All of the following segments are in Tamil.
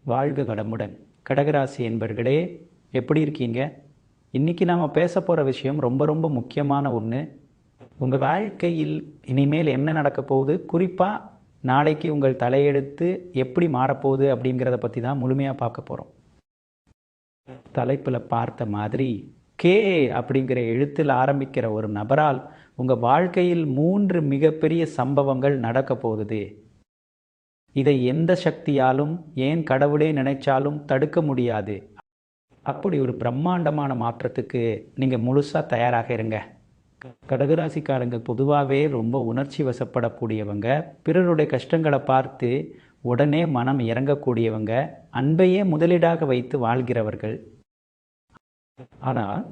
வாழ்க வளமுடன். கடகராசி என்பர்களே, எப்படி இருக்கீங்க? இன்றைக்கி நாம் பேச போகிற விஷயம் ரொம்ப ரொம்ப முக்கியமான ஒன்று. உங்கள் வாழ்க்கையில் இனிமேல் என்ன நடக்க போகுது, குறிப்பாக நாளைக்கு உங்கள் தலையெழுத்து எப்படி மாறப்போகுது அப்படிங்கிறத பற்றி தான் முழுமையாக பார்க்க போகிறோம். தலைப்பில் பார்த்த மாதிரி கே அப்படிங்கிற எழுத்தில் ஆரம்பிக்கிற ஒரு நபரால் உங்கள் வாழ்க்கையில் 3 மிகப்பெரிய சம்பவங்கள் நடக்க போகுது. இதை எந்த சக்தியாலும், ஏன் கடவுளே நினைச்சாலும் தடுக்க முடியாது. அப்படி ஒரு பிரம்மாண்டமான மாற்றத்துக்கு நீங்கள் முழுசாக தயாராக இருங்க. கடகராசிக்காரங்க பொதுவாகவே ரொம்ப உணர்ச்சி வசப்படக்கூடியவங்க, பிறருடைய கஷ்டங்களை பார்த்து உடனே மனம் இறங்கக்கூடியவங்க, அன்பையே முதலீடாக வைத்து வாழ்கிறவர்கள். ஆனால்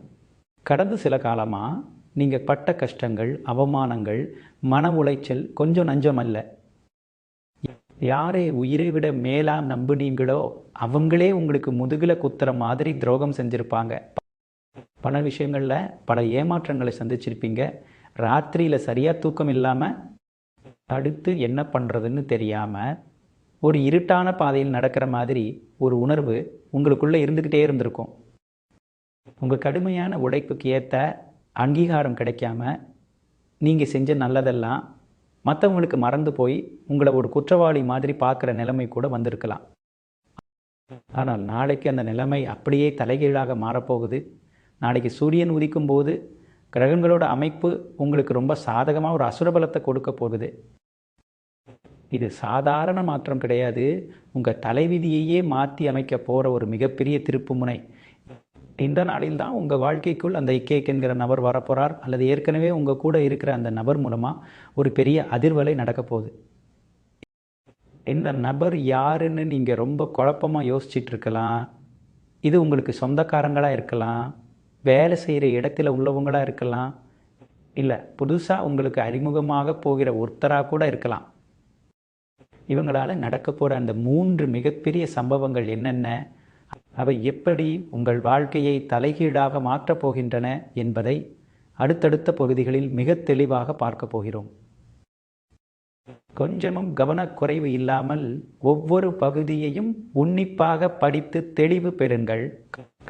கடந்த சில காலமாக நீங்கள் பட்ட கஷ்டங்கள், அவமானங்கள், மன உளைச்சல் கொஞ்சம் நஞ்சமல்ல. யாரை உயிரை விட மேலாம் நம்புனீங்களோ அவங்களே உங்களுக்கு முதுகில் குத்துற மாதிரி துரோகம் செஞ்சுருப்பாங்க. பல விஷயங்களில் பல ஏமாற்றங்களை சந்திச்சிருப்பீங்க. ராத்திரியில் சரியாக தூக்கம் இல்லாமல் தடுத்து என்ன பண்ணுறதுன்னு தெரியாமல் ஒரு இருட்டான பாதையில் நடக்கிற மாதிரி ஒரு உணர்வு உங்களுக்குள்ளே இருந்துக்கிட்டே இருந்திருக்கும். உங்கள் கடுமையான உழைப்புக்கு ஏற்ற அங்கீகாரம் கிடைக்காம நீங்கள் செஞ்ச நல்லதெல்லாம் மற்றவங்களுக்கு மறந்து போய் உங்களை ஒரு குற்றவாளி மாதிரி பார்க்குற நிலைமை கூட வந்திருக்கலாம். ஆனால் நாளைக்கு அந்த நிலைமை அப்படியே தலைகீழாக மாறப்போகுது. நாளைக்கு சூரியன் உதிக்கும் போது கிரகங்களோட அமைப்பு உங்களுக்கு ரொம்ப சாதகமாக ஒரு அசுரபலத்தை கொடுக்க போகுது. இது சாதாரண மாற்றம் கிடையாது. உங்கள் தலைவிதியையே மாற்றி அமைக்க போகிற ஒரு மிகப்பெரிய திருப்பு முனை. இந்த நாளில் தான் உங்கள் வாழ்க்கைக்குள் அந்த இக்கேக் என்கிற நபர் வரப்போகிறார், அல்லது ஏற்கனவே உங்கள் கூட இருக்கிற அந்த நபர் மூலமாக ஒரு பெரிய அதிர்வலை நடக்க போகுது. இந்த நபர் யாருன்னு நீங்கள் ரொம்ப குழப்பமாக யோசிச்சுட்டு இருக்கலாம். இது உங்களுக்கு சொந்தக்காரங்களாக இருக்கலாம், வேலை செய்கிற இடத்துல உள்ளவங்களாக இருக்கலாம், இல்லை புதுசாக உங்களுக்கு அறிமுகமாக போகிற ஒருத்தராக கூட இருக்கலாம். இவங்களால் நடக்க போகிற அந்த 3 மிகப்பெரிய சம்பவங்கள் என்னென்ன, அவை எப்படி உங்கள் வாழ்க்கையை தலைகீழாக மாற்றப் போகின்றன என்பதை அடுத்தடுத்த பகுதிகளில் மிக தெளிவாக பார்க்க போகிறோம். கொஞ்சமும் கவனக்குறைவு இல்லாமல் ஒவ்வொரு பகுதியையும் உன்னிப்பாக படித்து தெளிவு பெறுங்கள்.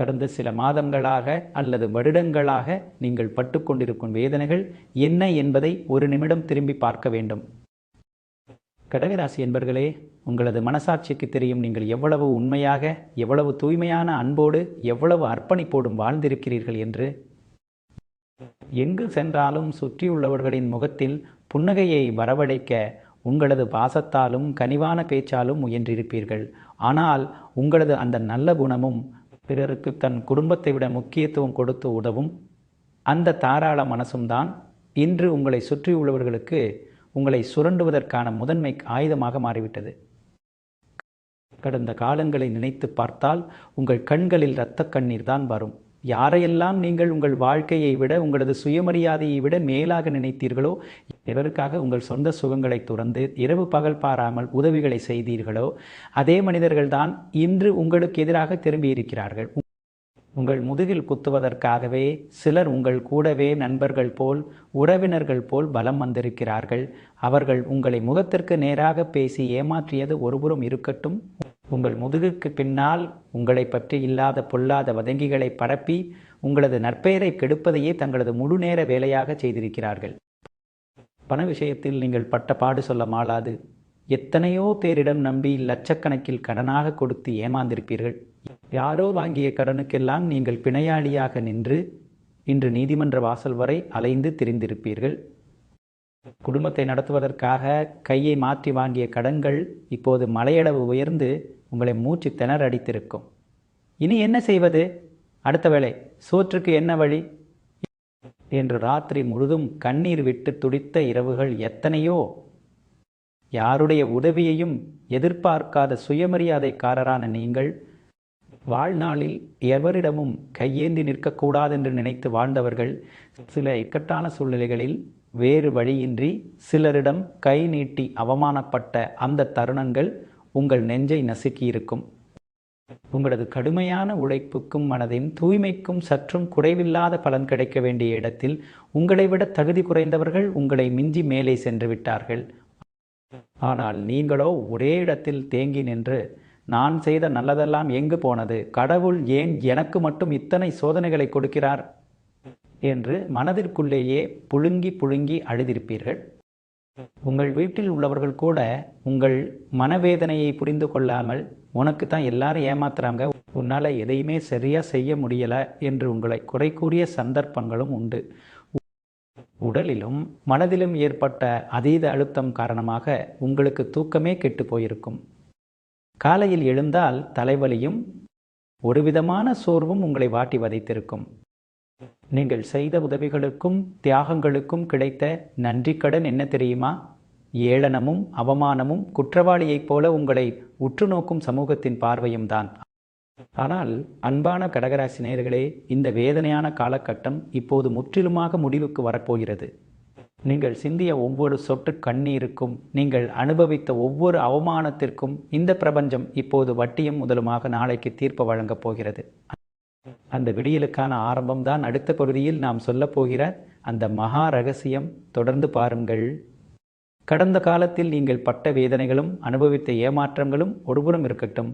கடந்த சில மாதங்களாக அல்லது வருடங்களாக நீங்கள் பட்டுக்கொண்டிருக்கும் வேதனைகள் என்ன என்பதை ஒரு நிமிடம் திரும்பி பார்க்க வேண்டும். கடகராசி என்பர்களே, உங்களது மனசாட்சிக்கு தெரியும் நீங்கள் எவ்வளவு உண்மையாக, எவ்வளவு தூய்மையான அன்போடு, எவ்வளவு அர்ப்பணிப்போடும் வாழ்ந்திருக்கிறீர்கள் என்று. எங்கு சென்றாலும் சுற்றியுள்ளவர்களின் முகத்தில் புன்னகையை வரவழைக்க உங்களது பாசத்தாலும் கனிவான பேச்சாலும் முயன்றிருப்பீர்கள். ஆனால் உங்களது அந்த நல்ல குணமும், பிறருக்கு தன் குடும்பத்தை விட முக்கியத்துவம் கொடுத்து உதவும் அந்த தாராள மனசும் தான் இன்று உங்களை சுற்றியுள்ளவர்களுக்கு உங்களை சுரண்டுவதற்கான முதன்மை ஆயுதமாக மாறிவிட்டது. கடந்த காலங்களை நினைத்து பார்த்தால் உங்கள் கண்களில் இரத்த கண்ணீர் தான் வரும். யாரையெல்லாம் நீங்கள் உங்கள் வாழ்க்கையை விட, உங்களது சுயமரியாதையை விட மேலாக நினைத்தீர்களோ, எதற்காக உங்கள் சொந்த சுகங்களை துறந்து இரவு பகல் பாராமல் உதவிகளை செய்தீர்களோ, அதே மனிதர்கள்தான் இன்று உங்களுக்கு எதிராக திரும்பியிருக்கிறார்கள். உங்கள் முதுகில் குத்துவதற்காகவே சிலர் உங்கள் கூடவே நண்பர்கள் போல், உறவினர்கள் போல் பலம் வந்திருக்கிறார்கள். அவர்கள் உங்களை முகத்திற்கு நேராக பேசி ஏமாற்றியது ஒருபுறம் இருக்கட்டும், உங்கள் முதுகுக்கு பின்னால் உங்களை பற்றி இல்லாத பொல்லாத வதங்கிகளை பரப்பி உங்களது நற்பெயரை கெடுப்பதையே தங்களது முழு நேர வேலையாக செய்திருக்கிறார்கள். பண விஷயத்தில் நீங்கள் பட்ட பாடு சொல்ல மாளாது. எத்தனையோ பேரிடம் நம்பி லட்சக்கணக்கில் கடனாக கொடுத்து ஏமாந்திருப்பீர்கள். யாரோ வாங்கிய கடனுக்கெல்லாம் நீங்கள் பிணையாளியாக நின்று இன்று நீதிமன்ற வாசல் வரை அலைந்து திரிந்திருப்பீர்கள். குடும்பத்தை நடத்துவதற்காக கையை மாற்றி வாங்கிய கடன்கள் இப்போது மலையளவு உயர்ந்து உங்களை மூச்சு திணறடித்திருக்கும். இனி என்ன செய்வது, அடுத்த வேளை சோற்றுக்கு என்ன வழி என்று ராத்திரி முழுதும் கண்ணீர் விட்டு துடித்த இரவுகள் எத்தனையோ. யாருடைய உதவியையும் எதிர்பார்க்காத சுயமரியாதைக்காரரான நீங்கள் வாழ்நாளில் எவரிடமும் கையேந்தி நிற்கக்கூடாதென்று நினைத்து வாழ்ந்தவர்கள் சில இக்கட்டான சூழ்நிலைகளில் வேறு வழியின்றி சிலரிடம் கை நீட்டி அவமானப்பட்ட அந்த தருணங்கள் உங்கள் நெஞ்சை நசுக்கியிருக்கும். உங்களது கடுமையான உழைப்புக்கும் மனதின் தூய்மைக்கும் சற்றும் குறைவில்லாத பலன் கிடைக்க வேண்டிய இடத்தில் உங்களை விட தகுதி குறைந்தவர்கள் உங்களை மிஞ்சி மேலே சென்று விட்டார்கள். ஆனால் நீங்களோ ஒரே இடத்தில் தேங்கி நின்று நான் செய்த நல்லதெல்லாம் எங்கு போனது, கடவுள் ஏன் எனக்கு மட்டும் இத்தனை சோதனைகளை கொடுக்கிறார் என்று மனதிற்குள்ளேயே புழுங்கி புழுங்கி அழுதிருப்பீர்கள். உங்கள் வீட்டில் உள்ளவர்கள் கூட உங்கள் மனவேதனையை புரிந்து கொள்ளாமல், உனக்கு தான் எல்லாரும் ஏமாத்துறாங்க, உன்னால் எதையுமே சரியாக செய்ய முடியலை என்று உங்களை குறை கூறிய சந்தர்ப்பங்களும் உண்டு. உடலிலும் மனதிலும் ஏற்பட்ட அதீத அழுத்தம் காரணமாக உங்களுக்கு தூக்கமே கெட்டு போயிருக்கும். காலையில் எழுந்தால் தலைவலியும் ஒருவிதமான சோர்வும் உங்களை வாட்டி வதைத்திருக்கும். நீங்கள் செய்த உதவிகளுக்கும் தியாகங்களுக்கும் கிடைத்த நன்றி கடன் என்ன தெரியுமா? ஏளனமும் அவமானமும் குற்றவாளியைப் போல உங்களை உற்று நோக்கும் சமூகத்தின் பார்வையும் தான். ஆனால் அன்பான கடகராசி நேயர்களே, இந்த வேதனையான காலகட்டம் இப்போது முற்றிலுமாக முடிவுக்கு வரப்போகிறது. நீங்கள் சிந்திய ஒவ்வொரு சொட்டு கண்ணீருக்கும், நீங்கள் அனுபவித்த ஒவ்வொரு அவமானத்திற்கும் இந்த பிரபஞ்சம் இப்போது வட்டியும் முதலுமாக நாளைக்கு தீர்ப்பு வழங்கப் போகிறது. அந்த விடியலுக்கான ஆரம்பம்தான் அடுத்த பகுதியில் நாம் சொல்லப்போகிற அந்த மகா ரகசியம். தொடர்ந்து பாருங்கள். கடந்த காலத்தில் நீங்கள் பட்ட வேதனைகளும் அனுபவித்த ஏமாற்றங்களும் ஒருபுறம் இருக்கட்டும்.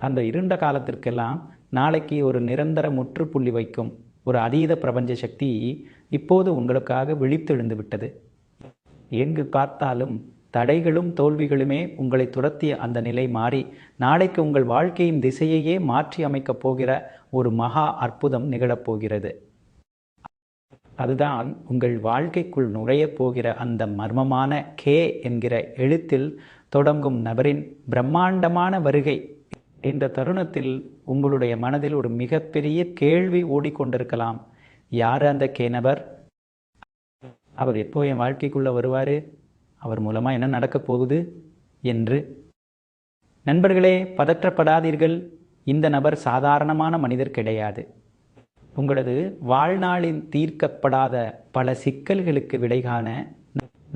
அந்த இருண்ட காலத்திற்கெல்லாம் நாளைக்கு ஒரு நிரந்தர முற்றுப்புள்ளி வைக்கும் ஒரு அதீத பிரபஞ்ச சக்தி இப்போது உங்களுக்காக விழித்தெழுந்து விட்டது. எங்கு பார்த்தாலும் தடைகளும் தோல்விகளுமே உங்களை துரத்திய அந்த நிலை மாறி நாளைக்கு உங்கள் வாழ்க்கையின் திசையையே மாற்றி அமைக்கப் போகிற ஒரு மகா அற்புதம் நிகழப்போகிறது. அதுதான் உங்கள் வாழ்க்கைக்குள் நுழையப் போகிற அந்த மர்மமான கே என்கிற எழுத்தில் தொடங்கும் நபரின் பிரம்மாண்டமான வருகை. இந்த தருணத்தில் உங்களுடைய மனதில் ஒரு மிகப்பெரிய கேள்வி ஓடிக்கொண்டிருக்கலாம். யார் அந்த கே நபர்? அவர் எப்போ என் வாழ்க்கைக்குள்ளே வருவார்? அவர் மூலமாக என்ன நடக்கப் போகுது என்று. நண்பர்களே, பதற்றப்படாதீர்கள். இந்த நபர் சாதாரணமான மனிதர் கிடையாது. உங்களது வாழ்நாளில் தீர்க்கப்படாத பல சிக்கல்களுக்கு விடை காண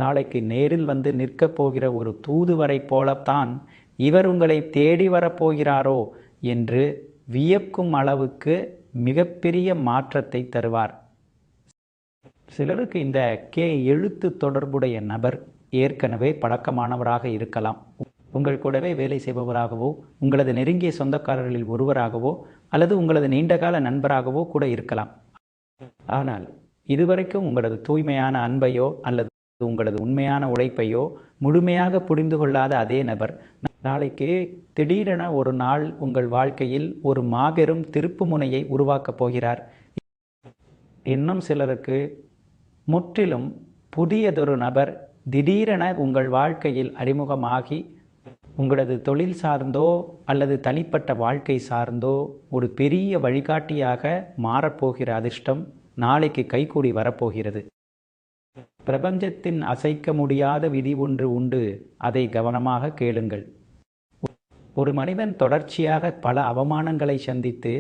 நாளைக்கு நேரில் வந்து நிற்கப் போகிற ஒரு தூதுவரை போலத்தான் இவர் உங்களை தேடி வரப்போகிறாரோ என்று வியக்கும் அளவுக்கு மிகப்பெரிய மாற்றத்தை தருவார். சிலருக்கு இந்த கே எழுத்து தொடர்புடைய நபர் ஏற்கனவே பழக்கமானவராக இருக்கலாம். உங்கள் கூடவே வேலை செய்பவராகவோ, உங்களது நெருங்கிய சொந்தக்காரர்களில் ஒருவராகவோ, அல்லது உங்களது நீண்டகால நண்பராகவோ கூட இருக்கலாம். ஆனால் இதுவரைக்கும் உங்களது தூய்மையான அன்பையோ அல்லது உங்களது உண்மையான உழைப்பையோ முழுமையாக புரிந்து கொள்ளாத அதே நபர் நாளைக்கு திடீரென ஒரு நாள் உங்கள் வாழ்க்கையில் ஒரு மாபெரும் திருப்பு முனையை உருவாக்கப் போகிறார். இன்னும் சிலருக்கு முற்றிலும் புதியதொரு நபர் திடீரென உங்கள் வாழ்க்கையில் அறிமுகமாகி உங்களது தொழில் சார்ந்தோ அல்லது தனிப்பட்ட வாழ்க்கை சார்ந்தோ ஒரு பெரிய வழிகாட்டியாக மாறப்போகிற அதிர்ஷ்டம் நாளைக்கு கைகூடி வரப்போகிறது. பிரபஞ்சத்தின் அசைக்க முடியாத விதி ஒன்று உண்டு, அதை கவனமாக கேளுங்கள். ஒரு மனிதன் தொடர்ச்சியாக பல அவமானங்களை சந்தித்து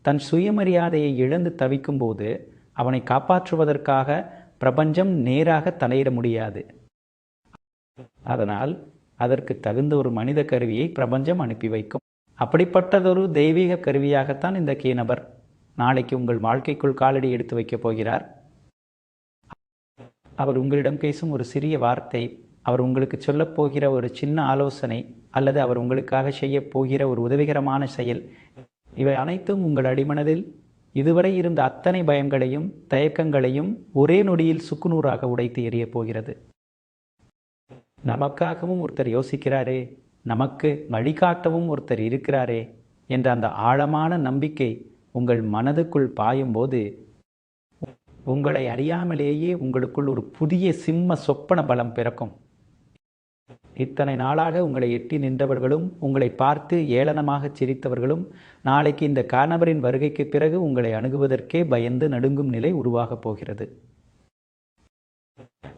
தன் சுயமரியாதையை இழந்து தவிக்கும் போது அவனை காப்பாற்றுவதற்காக பிரபஞ்சம் நேராக தலையிட முடியாது. அதனால் அதற்கு தகுந்த ஒரு மனித கருவியை பிரபஞ்சம் அனுப்பி வைக்கும். அப்படிப்பட்டதொரு தெய்வீக கருவியாகத்தான் இந்த கே நபர் நாளைக்கு உங்கள் வாழ்க்கைக்குள் காலடி எடுத்து வைக்கப் போகிறார். அவர் உங்களிடம் பேசும் ஒரு சிறிய வார்த்தை, அவர் உங்களுக்கு சொல்லப் போகிற ஒரு சின்ன ஆலோசனை, அல்லது அவர் உங்களுக்காக செய்ய போகிற ஒரு உதவிகரமான செயல், இவை அனைத்தும் உங்கள் அடிமனதில் இதுவரை இருந்த அத்தனை பயங்களையும் தயக்கங்களையும் ஒரே நொடியில் சுக்குநூறாக உடைத்து எறியப் போகிறது. நமக்காகவும் ஒருத்தர் யோசிக்கிறாரே, நமக்கு வழிகாட்டவும் ஒருத்தர் இருக்கிறாரே என்ற அந்த ஆழமான நம்பிக்கை உங்கள் மனதுக்குள் பாயும்போது உங்களை அறியாமலேயே உங்களுக்குள் ஒரு புதிய சிம்ம சொப்பன பலம் பிறக்கும். இத்தனை நாளாக உங்களை எட்டி நின்றவர்களும் உங்களை பார்த்து ஏளனமாக சிரித்தவர்களும் நாளைக்கு இந்த காணவரின் வருகைக்கு பிறகு உங்களை அணுகுவதற்கே பயந்து நடுங்கும் நிலை உருவாகப் போகிறது.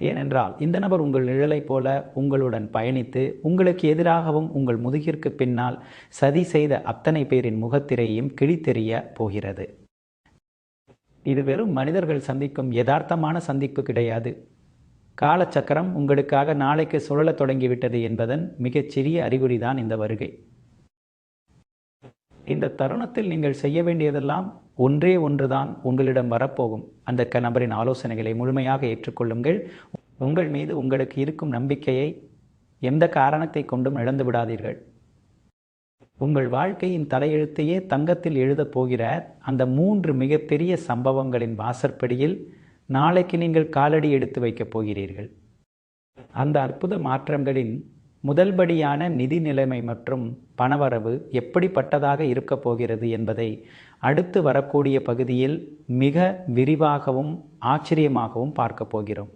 ஏனென்றால் இந்த நபர் உங்கள் நிழலைப் போல உங்களுடன் பயணித்து உங்களுக்கு எதிராகவும் உங்கள் முதுகிற்கு பின்னால் சதி செய்த அத்தனை பேரின் முகத்திரையும் கிழித்தெறிய போகிறது. இது வெறும் மனிதர்கள் சந்திக்கும் யதார்த்தமான சந்திப்பு கிடையாது. காலச்சக்கரம் உங்களுக்காக நாளைக்கு சுழலத் தொடங்கிவிட்டது என்பதன் மிகச்சிறிய அறிகுறிதான் இந்த வருகை. இந்த தருணத்தில் நீங்கள் செய்ய வேண்டியதெல்லாம் ஒன்றே ஒன்றுதான் உங்களிடம் வரப்போகும் அந்த நபரின் ஆலோசனைகளை முழுமையாக ஏற்றுக்கொள்ளுங்கள். உங்கள் மீது உங்களுக்கு இருக்கும் நம்பிக்கையை எந்த காரணத்தை கொண்டும் இழந்து விடாதீர்கள். உங்கள் வாழ்க்கையின் தலையெழுத்தையே தங்கத்தில் எழுதப் போகிற அந்த 3 மிகப்பெரிய சம்பவங்களின் வாசற்படியில் நாளைக்கு நீங்கள் காலடி எடுத்து வைக்கப் போகிறீர்கள். அந்த அற்புத மாற்றங்களின் முதல்படியான நிதி நிலைமை மற்றும் பணவரவு எப்படிப்பட்டதாக இருக்கப் போகிறது என்பதை அடுத்து வரக்கூடிய பகுதியில் மிக விரிவாகவும் ஆச்சரியமாகவும் பார்க்க போகிறோம்.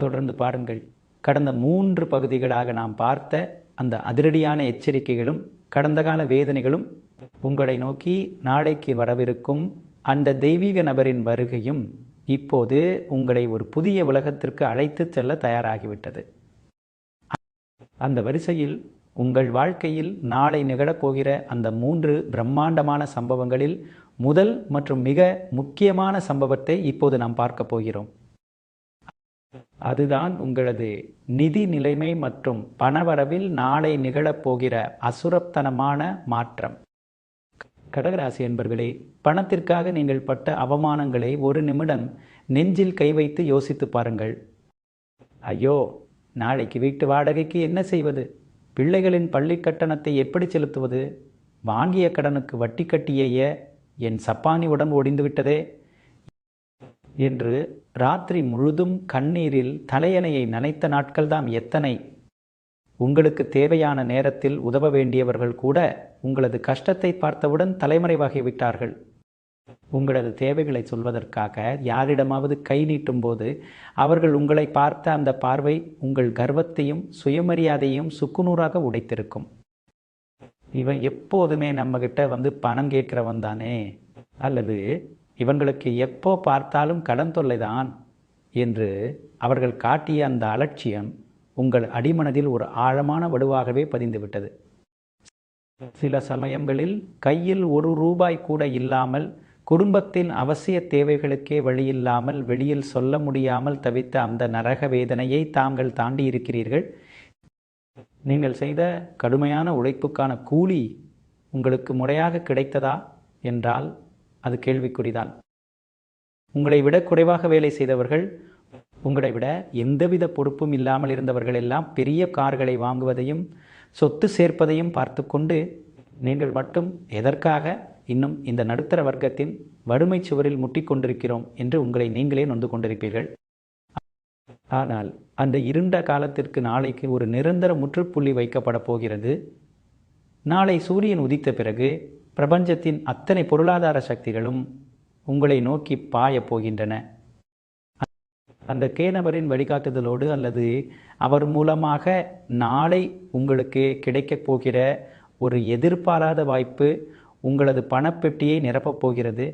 தொடர்ந்து பாருங்கள். கடந்த 3 பகுதிகளாக நாம் பார்த்த அந்த அதிரடியான எச்சரிக்கைகளும் கடந்த கால வேதனைகளும் உங்களை நோக்கி நாளைக்கு வரவிருக்கும் அந்த தெய்வீக நபரின் வருகையும் இப்போது உங்களை ஒரு புதிய உலகத்திற்கு அழைத்து செல்ல தயாராகிவிட்டது. அந்த வரிசையில் உங்கள் வாழ்க்கையில் நாளை நிகழப்போகிற அந்த 3 பிரம்மாண்டமான சம்பவங்களில் முதல் மற்றும் மிக முக்கியமான சம்பவத்தை இப்போது நாம் பார்க்க போகிறோம். அதுதான் உங்களது நிதி நிலைமை மற்றும் பணவரவில் நாளை நிகழப்போகிற அசுரத்தனமான மாற்றம். கடகராசி என்பர்களே, பணத்திற்காக நீங்கள் பட்ட அவமானங்களை ஒரு நிமிடம் நெஞ்சில் கை வைத்து யோசித்து பாருங்கள். ஐயோ, நாளைக்கு வீட்டு வாடகைக்கு என்ன செய்வது? பிள்ளைகளின் பள்ளி கட்டணத்தை எப்படி செலுத்துவது? வாங்கிய கடனுக்கு வட்டி கட்டிய என் சப்பானி உடன் ஒடிந்து விட்டதே என்று ராத்திரி முழுதும் கண்ணீரில் தலையணையை நனைத்த நாட்கள்தான் எத்தனை. உங்களுக்கு தேவையான நேரத்தில் உதவ வேண்டியவர்கள் கூட உங்களது கஷ்டத்தை பார்த்தவுடன் தலைமறைவாகிவிட்டார்கள். உங்களது தேவைகளை சொல்வதற்காக யாரிடமாவது கை நீட்டும் போது அவர்கள் உங்களை பார்த்த அந்த பார்வை உங்கள் கர்வத்தையும் சுயமரியாதையும் சுக்குநூறாக உடைத்திருக்கும். இவன் எப்போதுமே நம்மகிட்ட வந்து பணம் கேட்கிறவன் தானே, அல்லது இவங்களுக்கு எப்போ பார்த்தாலும் கடன் தொல்லைதான் என்று அவர்கள் காட்டிய அந்த அலட்சியம் உங்கள் அடிமனதில் ஒரு ஆழமான வடுவாகவே பதிந்துவிட்டது. சில சமயங்களில் கையில் 1 ரூபாய் கூட இல்லாமல், குடும்பத்தின் அவசிய தேவைகளுக்கே வழியில்லாமல், வெளியில் சொல்ல முடியாமல் தவித்த அந்த நரக வேதனையை தாங்கள் தாண்டி இருக்கிறீர்கள். நீங்கள் செய்த கடுமையான உழைப்புக்கான கூலி உங்களுக்கு முறையாக கிடைத்ததா என்றால் அது கேள்விக்குறிதான். உங்களை விட குறைவாக வேலை செய்தவர்கள், உங்களை விட எந்தவித பொறுப்பும் இல்லாமல் இருந்தவர்கள் எல்லாம் பெரிய கார்களை வாங்குவதையும் சொத்து சேர்ப்பதையும் பார்த்து கொண்டு நீங்கள் மட்டும் எதற்காக இன்னும் இந்த நடுத்தர வர்க்கத்தின் வறுமை சுவரில் முட்டிக்கொண்டிருக்கிறோம் என்று உங்களை நீங்களே நொந்து கொண்டிருப்பீர்கள். ஆனால் அந்த இருண்ட காலத்திற்கு நாளைக்கு ஒரு நிரந்தர முற்றுப்புள்ளி வைக்கப்பட போகிறது. நாளை சூரியன் உதித்த பிறகு பிரபஞ்சத்தின் அத்தனை பொருளாதார சக்திகளும் உங்களை நோக்கி பாயப் போகின்றன. அந்த கேனவரின் வழிகாட்டுதலோடு அல்லது அவர் மூலமாக நாளை உங்களுக்கு கிடைக்கப் போகிற ஒரு எதிர்பாராத வாய்ப்பு உங்களது பணப்பெட்டியை நிரப்பப் போகிறது.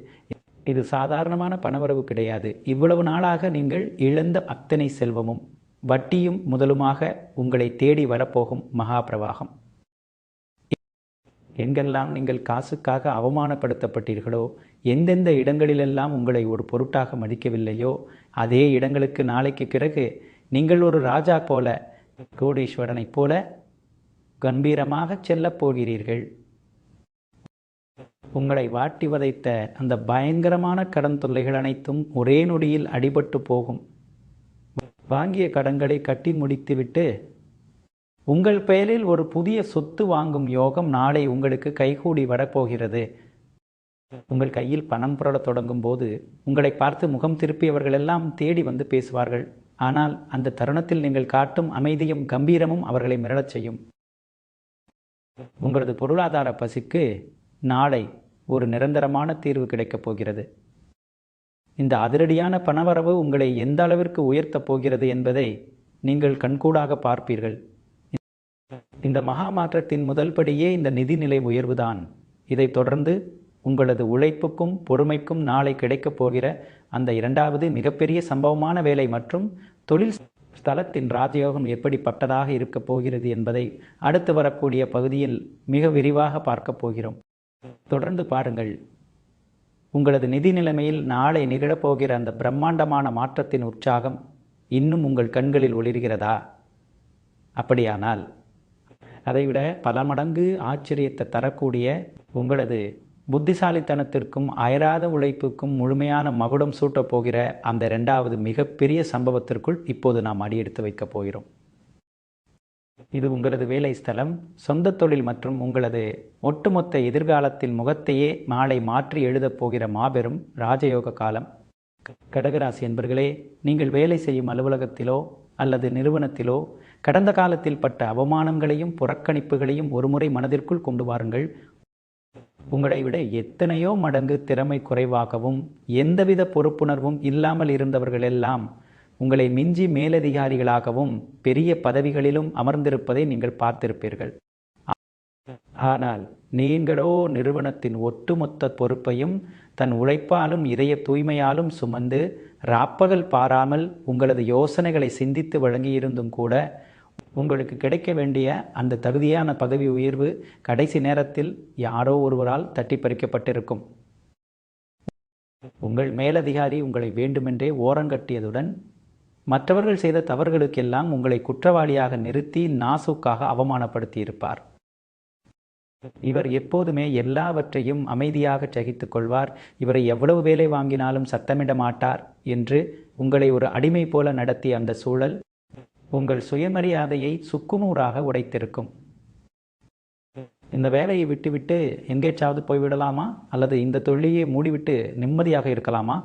இது சாதாரணமான பணவரவு கிடையாது. இவ்வளவு நாளாக நீங்கள் இழந்த அத்தனை செல்வமும் வட்டியும் முதலுமாக உங்களை தேடி வரப்போகும் மகா பிரவாகம். எங்கெல்லாம் நீங்கள் காசுக்காக அவமானப்படுத்தப்பட்டீர்களோ, எந்தெந்த இடங்களிலெல்லாம் உங்களை ஒரு பொருட்டாக மதிக்கவில்லையோ, அதே இடங்களுக்கு நாளைக்கு பிறகு நீங்கள் ஒரு ராஜா போல, கோடீஸ்வரனைப் போல கம்பீரமாக செல்லப் போகிறீர்கள். உங்களை வாட்டி வதைத்த அந்த பயங்கரமான கடன் தொல்லைகள் அனைத்தும் ஒரே நொடியில் அடிபட்டு போகும். வாங்கிய கடன்களை கட்டி முடித்துவிட்டு உங்கள் பெயரில் ஒரு புதிய சொத்து வாங்கும் யோகம் நாளை உங்களுக்கு கைகூடி வரப்போகிறது. உங்கள் கையில் பணம் புரளத் தொடங்கும் போது உங்களை பார்த்து முகம் திருப்பியவர்களெல்லாம் தேடி வந்து பேசுவார்கள். ஆனால் அந்த தருணத்தில் நீங்கள் காட்டும் அமைதியும் கம்பீரமும் அவர்களை மிரளச் செய்யும். உங்களது பொருளாதார பசிக்கு நாளை ஒரு நிரந்தரமான தீர்வு கிடைக்கப் போகிறது. இந்த அதிரடியான பணவரவு உங்களை எந்த அளவிற்கு உயர்த்தப் போகிறது என்பதை நீங்கள் கண்கூடாக பார்ப்பீர்கள். இந்த மகா மாற்றத்தின் முதல் படியே இந்த நிதிநிலை உயர்வுதான். இதைத் தொடர்ந்து உங்களது உழைப்புக்கும் பொறுமைக்கும் நாளை கிடைக்கப் போகிற அந்த 2வது மிகப்பெரிய சம்பவமான வேலை மற்றும் தொழில் ஸ்தலத்தின் ராஜயோகம் எப்படிப்பட்டதாக இருக்கப் போகிறது என்பதை அடுத்து வரக்கூடிய பகுதியில் மிக விரிவாக பார்க்கப் போகிறோம். தொடர்ந்து பாருங்கள். உங்களது நிதி நிலைமையில் நாளை நிகழப்போகிற அந்த பிரம்மாண்டமான மாற்றத்தின் உற்சாகம் இன்னும் உங்கள் கண்களில் ஒளிர்கிறதா? அப்படியானால் அதைவிட பல மடங்கு ஆச்சரியத்தை தரக்கூடிய உங்களது புத்திசாலித்தனத்திற்கும் அயராத உழைப்புக்கும் முழுமையான மகுடம் சூட்டப் போகிற அந்த 2வது மிகப்பெரிய சம்பவத்திற்குள் இப்போது நாம் அடியெடுத்து வைக்கப் போகிறோம். இது உங்களது வேலை ஸ்தலம், சொந்த தொழில் மற்றும் உங்களது ஒட்டுமொத்த எதிர்காலத்தின் முகத்தையே நாளை மாற்றி எழுதப் போகிற மாபெரும் ராஜயோக காலம். கடகராசி என்பர்களே, நீங்கள் வேலை செய்யும் அலுவலகத்திலோ அல்லது நிறுவனத்திலோ கடந்த காலத்தில் பட்ட அவமானங்களையும் புறக்கணிப்புகளையும் ஒருமுறை மனதிற்குள் கொண்டு வாருங்கள். உங்களை விட எத்தனையோ மடங்கு திறமை குறைவாகவும் எந்தவித பொறுப்புணர்வும் இல்லாமல் இருந்தவர்களெல்லாம் உங்களை மிஞ்சி மேலதிகாரிகளாகவும் பெரிய பதவிகளிலும் அமர்ந்திருப்பதை நீங்கள் பார்த்திருப்பீர்கள். ஆனால் நீங்களோ நிறுவனத்தின் ஒட்டுமொத்த பொறுப்பையும் தன் உழைப்பாலும் இதய தூய்மையாலும் சுமந்து ராப்பகல் பாராமல் உங்களது யோசனைகளை சிந்தித்து வழங்கியிருந்தும் கூட உங்களுக்கு கிடைக்க வேண்டிய அந்த தகுதியான பதவி உயர்வு கடைசி நேரத்தில் யாரோ ஒருவரால் தட்டி பறிக்கப்பட்டிருக்கும். உங்கள் மேலதிகாரி உங்களை வேண்டுமென்றே ஓரங்கட்டியதுடன் மற்றவர்கள் செய்த தவறுகளுக்கெல்லாம் உங்களை குற்றவாளியாக நிறுத்தி நாசுக்காக அவமானப்படுத்தியிருப்பார். இவர் எப்போதுமே எல்லாவற்றையும் அமைதியாக சகித்து கொள்வார், இவரை எவ்வளவு வேலை வாங்கினாலும் சத்தமிட மாட்டார் என்று உங்களை ஒரு அடிமை போல நடத்திய அந்த சூழல் உங்கள் சுயமரியாதையை சுக்குநூறாக உடைத்திருக்கும். இந்த வேலையை விட்டுவிட்டு எங்கேயாவது போய்விடலாமா, அல்லது இந்த தொழிலையே மூடிவிட்டு நிம்மதியாக இருக்கலாமா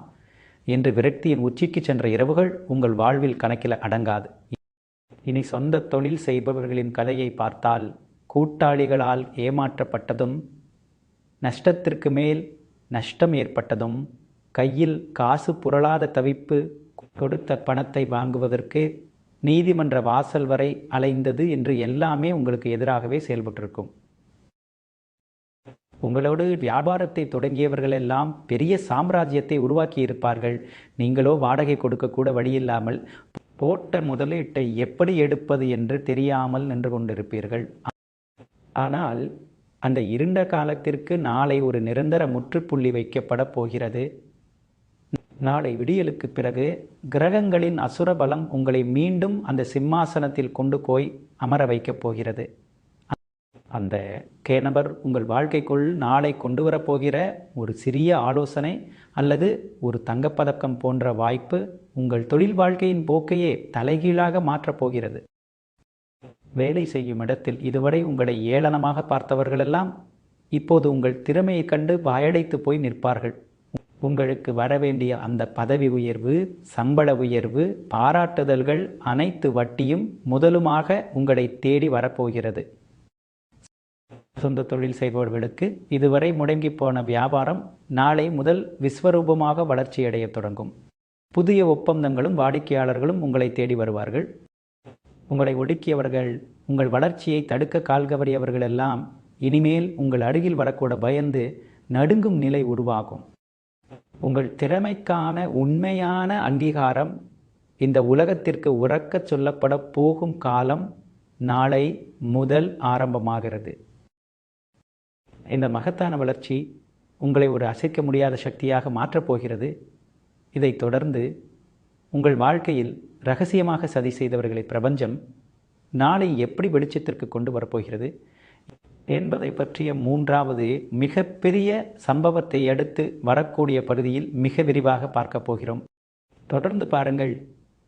என்று விரக்தியின் உச்சிக்கு சென்ற இரவுகள் உங்கள் வாழ்வில் கணக்கில் அடங்காது. இனி சொந்த தொழில் செய்பவர்களின் கதையை பார்த்தால், கூட்டாளிகளால் ஏமாற்றப்பட்டதும் நஷ்டத்திற்கு மேல் நஷ்டம் ஏற்பட்டதும் கையில் காசு புரளாத தவிப்பு, கொடுத்த பணத்தை வாங்குவதற்கு நீதிமன்ற வாசல் வரை அலைந்தது என்று எல்லாமே உங்களுக்கு எதிராகவே செயல்பட்டிருக்கும். உங்களோடு வியாபாரத்தை தொடங்கியவர்கள் எல்லாம் பெரிய சாம்ராஜ்யத்தை உருவாக்கி இருப்பார்கள். நீங்களோ வாடகை கொடுக்கக்கூட வழியில்லாமல் போட்ட முதலீட்டை எப்படி எடுப்பது என்று தெரியாமல் நின்று கொண்டிருப்பீர்கள். ஆனால் அந்த இருண்ட காலத்திற்கு நாளை ஒரு நிரந்தர முற்றுப்புள்ளி வைக்கப்பட போகிறது. நாளை விடியலுக்கு பிறகு கிரகங்களின் அசுர பலம் உங்களை மீண்டும் அந்த சிம்மாசனத்தில் கொண்டு போய் அமர வைக்கப் போகிறது. அந்த கேனபர் உங்கள் வாழ்க்கைக்குள் நாளை கொண்டு வரப்போகிற ஒரு சிறிய ஆலோசனை அல்லது ஒரு தங்கப்பதக்கம் போன்ற வாய்ப்பு உங்கள் தொழில் வாழ்க்கையின் போக்கையே தலைகீழாக மாற்றப் போகிறது. வேலை செய்யும் இடத்தில் இதுவரை உங்களை ஏளனமாக பார்த்தவர்களெல்லாம் இப்போது உங்கள் திறமையை கண்டு வாயடைத்து போய் நிற்பார்கள். உங்களுக்கு வரவேண்டிய அந்த பதவி உயர்வு, சம்பள உயர்வு, பாராட்டுதல்கள் அனைத்து வட்டியும் முதலுமாக உங்களை தேடி வரப்போகிறது. சொந்த தொழில் செய்பவர்களுக்கு இதுவரை முடங்கி போன வியாபாரம் நாளை முதல் விஸ்வரூபமாக வளர்ச்சியடைய தொடங்கும். புதிய ஒப்பந்தங்களும் வாடிக்கையாளர்களும் உங்களை தேடி வருவார்கள். உங்களை ஒடுக்கியவர்கள், உங்கள் வளர்ச்சியை தடுக்க கால்கவறியவர்கள் எல்லாம் இனிமேல் உங்கள் அருகில் வரக்கூட பயந்து நடுங்கும் நிலை உருவாகும். உங்கள் திறமைக்கான உண்மையான அங்கீகாரம் இந்த உலகத்திற்கு உரக்கச் சொல்லப்பட போகும் காலம் நாளை முதல் ஆரம்பமாகிறது. இந்த மகத்தான வளர்ச்சி உங்களை ஒரு அசைக்க முடியாத சக்தியாக மாற்றப் போகிறது. இதைத் தொடர்ந்து உங்கள் வாழ்க்கையில் இரகசியமாக சதி செய்தவர்களை பிரபஞ்சம் நாளை எப்படி வெளிச்சத்திற்கு கொண்டு வரப்போகிறது என்பதை பற்றிய மூன்றாவது மிகப்பெரிய சம்பவத்தை அடுத்து வரக்கூடிய பகுதியில் மிக விரிவாக பார்க்க போகிறோம். தொடர்ந்து பாருங்கள்.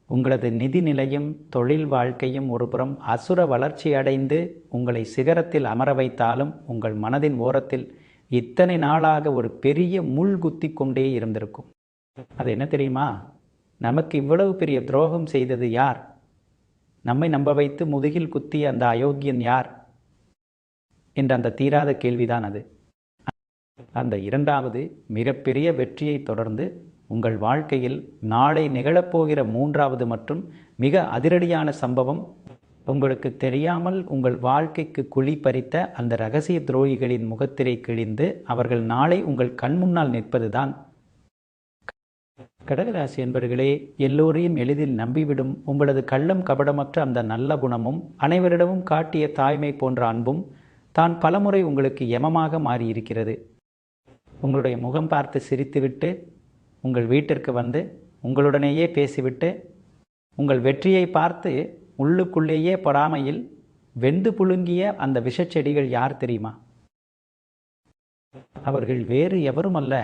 உங்களது நிதி நிலையும் தொழில் வாழ்க்கையும் ஒருபுறம் அசுர வளர்ச்சி அடைந்து உங்களை சிகரத்தில் அமர வைத்தாலும் உங்கள் மனதின் ஓரத்தில் இத்தனை நாளாக ஒரு பெரிய முள் குத்தி கொண்டே இருந்திருக்கும். அது என்ன தெரியுமா? நமக்கு இவ்வளவு பெரிய துரோகம் செய்தது யார்? நம்மை நம்ப வைத்து முதுகில் குத்திய அந்த அயோக்கியன் யார் என்ற அந்த தீராத கேள்விதான் அது. அந்த இரண்டாவது மிகப்பெரிய வெற்றியை தொடர்ந்து உங்கள் வாழ்க்கையில் நாளை நிகழப்போகிற மூன்றாவது மற்றும் மிக அதிரடியான சம்பவம் உங்களுக்கு தெரியாமல் உங்கள் வாழ்க்கைக்கு குழி பறித்த அந்த இரகசிய துரோகிகளின் முகத்திரை கிழிந்து அவர்கள் நாளை உங்கள் கண் முன்னால் நிற்பதுதான். கடகராசி என்பவர்களே, எல்லோரையும் எளிதில் நம்பிவிடும் உங்களது கள்ளம் கபடமற்ற அந்த நல்ல குணமும் அனைவரிடமும் காட்டிய தாய்மை போன்ற அன்பும் தான் பலமுறை உங்களுக்கு யமமாக மாறியிருக்கிறது. உங்களுடைய முகம் பார்த்து சிரித்துவிட்டு உங்கள் வீட்டிற்கு வந்து உங்களுடனேயே பேசிவிட்டு உங்கள் வெற்றியை பார்த்து உள்ளுக்குள்ளேயே பொறாமையில் வெந்து புழுங்கிய அந்த விஷச்செடிகள் யார் தெரியுமா? அவர்கள் வேறு எவரும் அல்ல,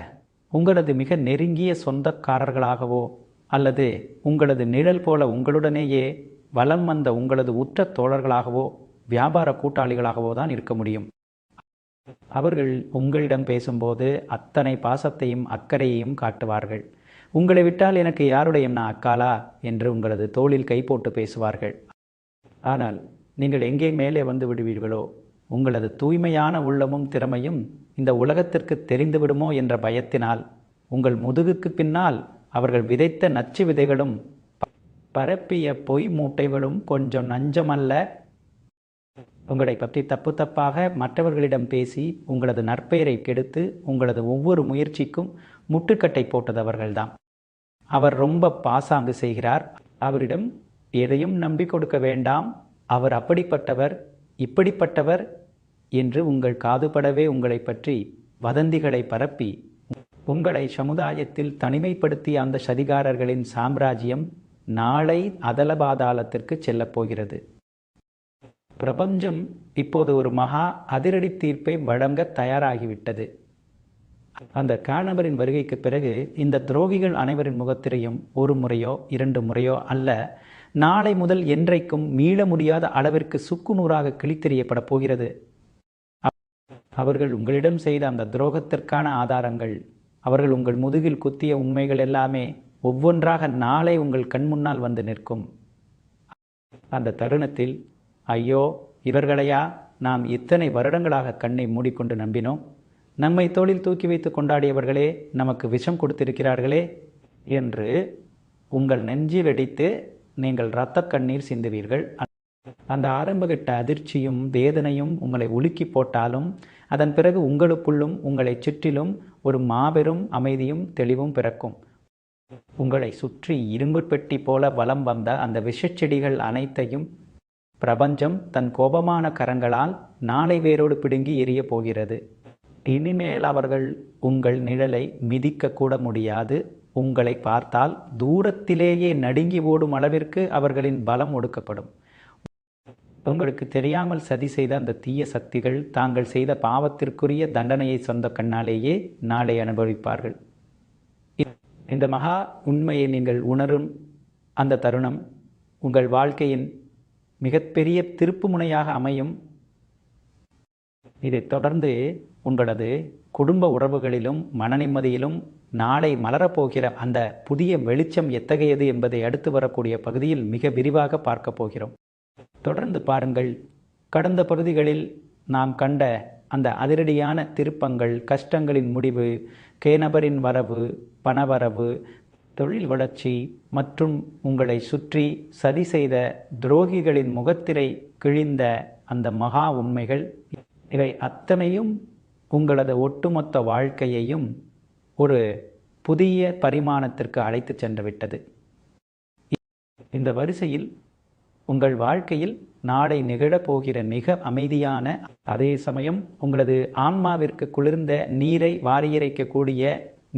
உங்களது மிக நெருங்கிய சொந்தக்காரர்களாகவோ அல்லது உங்களது நிழல் போல உங்களுடனேயே வலம் வந்த உங்களது உற்ற தோழர்களாகவோ வியாபார கூட்டாளிகளாகவோ தான் இருக்க முடியும். அவர்கள் உங்களிடம் பேசும்போது அத்தனை பாசத்தையும் அக்கறையையும் காட்டுவார்கள். உங்களை விட்டால் எனக்கு யாருடைய அக்காலா என்று உங்களது தோளில் கை போட்டு பேசுவார்கள். ஆனால் நீங்கள் எங்கே மேலே வந்து விடுவீர்களோ, உங்களது தூய்மையான உள்ளமும் திறமையும் இந்த உலகத்திற்கு தெரிந்துவிடுமோ என்ற பயத்தினால் உங்கள் முதுகுக்கு பின்னால் அவர்கள் விதைத்த நச்சு விதைகளும் பரப்பிய பொய் மூட்டைகளும் கொஞ்சம் நஞ்சமல்ல. உங்களை பற்றி தப்பு தப்பாக மற்றவர்களிடம் பேசி உங்களது நற்பெயரை கெடுத்து உங்களது ஒவ்வொரு முயற்சிக்கும் முட்டுக்கட்டை போட்டது அவர்கள்தான். அவர் ரொம்ப பாசாங்கு செய்கிறார், அவரிடம் எதையும் நம்பி கொடுக்க வேண்டாம், அவர் அப்படிப்பட்டவர் இப்படிப்பட்டவர் என்று உங்கள் காதுபடவே உங்களை பற்றி வதந்திகளை பரப்பி உங்களை சமுதாயத்தில் தனிமைப்படுத்திய அந்த சதிகாரர்களின் சாம்ராஜ்யம் நாளை அதல பாதாளத்திற்கு செல்லப் போகிறது. பிரபஞ்சம் இப்போது ஒரு மகா அதிரடி தீர்ப்பை வழங்க தயாராகிவிட்டது. அந்த காணவரின் வருகைக்கு பிறகு இந்த துரோகிகள் அனைவரின் முகத்திரையும் ஒரு முறையோ 2 முறையோ அல்ல, நாளை முதல் என்றைக்கும் மீள முடியாத அளவிற்கு சுக்குநூறாக கிழித்தெறியப்பட போகிறது. அவர்கள் உங்களிடம் செய்த அந்த துரோகத்திற்கான ஆதாரங்கள், அவர்கள் உங்கள் முதுகில் குத்திய உண்மைகள் எல்லாமே ஒவ்வொன்றாக நாளை உங்கள் கண் முன்னால் வந்து நிற்கும். அந்த தருணத்தில், ஐயோ இவர்களையா நாம் இத்தனை வருடங்களாக கண்ணை மூடிக்கொண்டு நம்பினோம், நம்மை தோளில் தூக்கி வைத்து கொண்டாடியவர்களே நமக்கு விஷம் கொடுத்திருக்கிறார்களே என்று உங்கள் நெஞ்சில் அடித்து நீங்கள் இரத்த கண்ணீர் சிந்துவீர்கள். அந்த ஆரம்பகட்ட அதிர்ச்சியும் வேதனையும் உங்களை உலுக்கி போட்டாலும் அதன் பிறகு உங்களுக்குள்ளும் உங்களை சுற்றிலும் ஒரு மாபெரும் அமைதியும் தெளிவும் பிறக்கும். உங்களை சுற்றி இரும்பு பெட்டி போல வலம் வந்த அந்த விஷச்செடிகள் அனைத்தையும் பிரபஞ்சம் தன் கோபமான கரங்களால் நாளை வேரோடு பிடுங்கி எரிய போகிறது. இனிமேல் அவர்கள் உங்கள் நிழலை மிதிக்க கூட முடியாது. உங்களை பார்த்தால் தூரத்திலேயே நடுங்கி ஓடும் அளவிற்கு அவர்களின் பலம் ஒடுக்கப்படும். உங்களுக்கு தெரியாமல் சதி செய்த அந்த தீய சக்திகள் தாங்கள் செய்த பாவத்திற்குரிய தண்டனையை சொந்த கண்ணாலேயே நாளை அனுபவிப்பார்கள். இந்த மகா உண்மையை நீங்கள் உணரும் அந்த தருணம் உங்கள் வாழ்க்கையின் மிகப்பெரிய திருப்பு முனையாக அமையும். இதைத் தொடர்ந்து உங்களது குடும்ப உறவுகளிலும் மனநிம்மதியிலும் நாளை மலரப்போகிற அந்த புதிய வெளிச்சம் எத்தகையது என்பதை அடுத்து வரக்கூடிய பகுதியில் மிக விரிவாக பார்க்க போகிறோம். தொடர்ந்து பாருங்கள். கடந்த பகுதிகளில் நாம் கண்ட அந்த அதிரடியான திருப்பங்கள், கஷ்டங்களின் முடிவு, கேனபரின் வரவு, பணவரவு, தொழில் வளர்ச்சி மற்றும் உங்களை சுற்றி சதி செய்த துரோகிகளின் முகத்திரை கிழிந்த அந்த மகா உண்மைகள், இவை அத்தனையும் உங்களது ஒட்டுமொத்த வாழ்க்கையையும் ஒரு புதிய பரிமாணத்திற்கு அழைத்து சென்று விட்டது. இந்த வரிசையில் உங்கள் வாழ்க்கையில் நாளை நிகழப்போகிற மிக அமைதியான, அதே சமயம் உங்களது ஆன்மாவிற்கு குளிர்ந்த நீரை வாரியிறைக்கக்கூடிய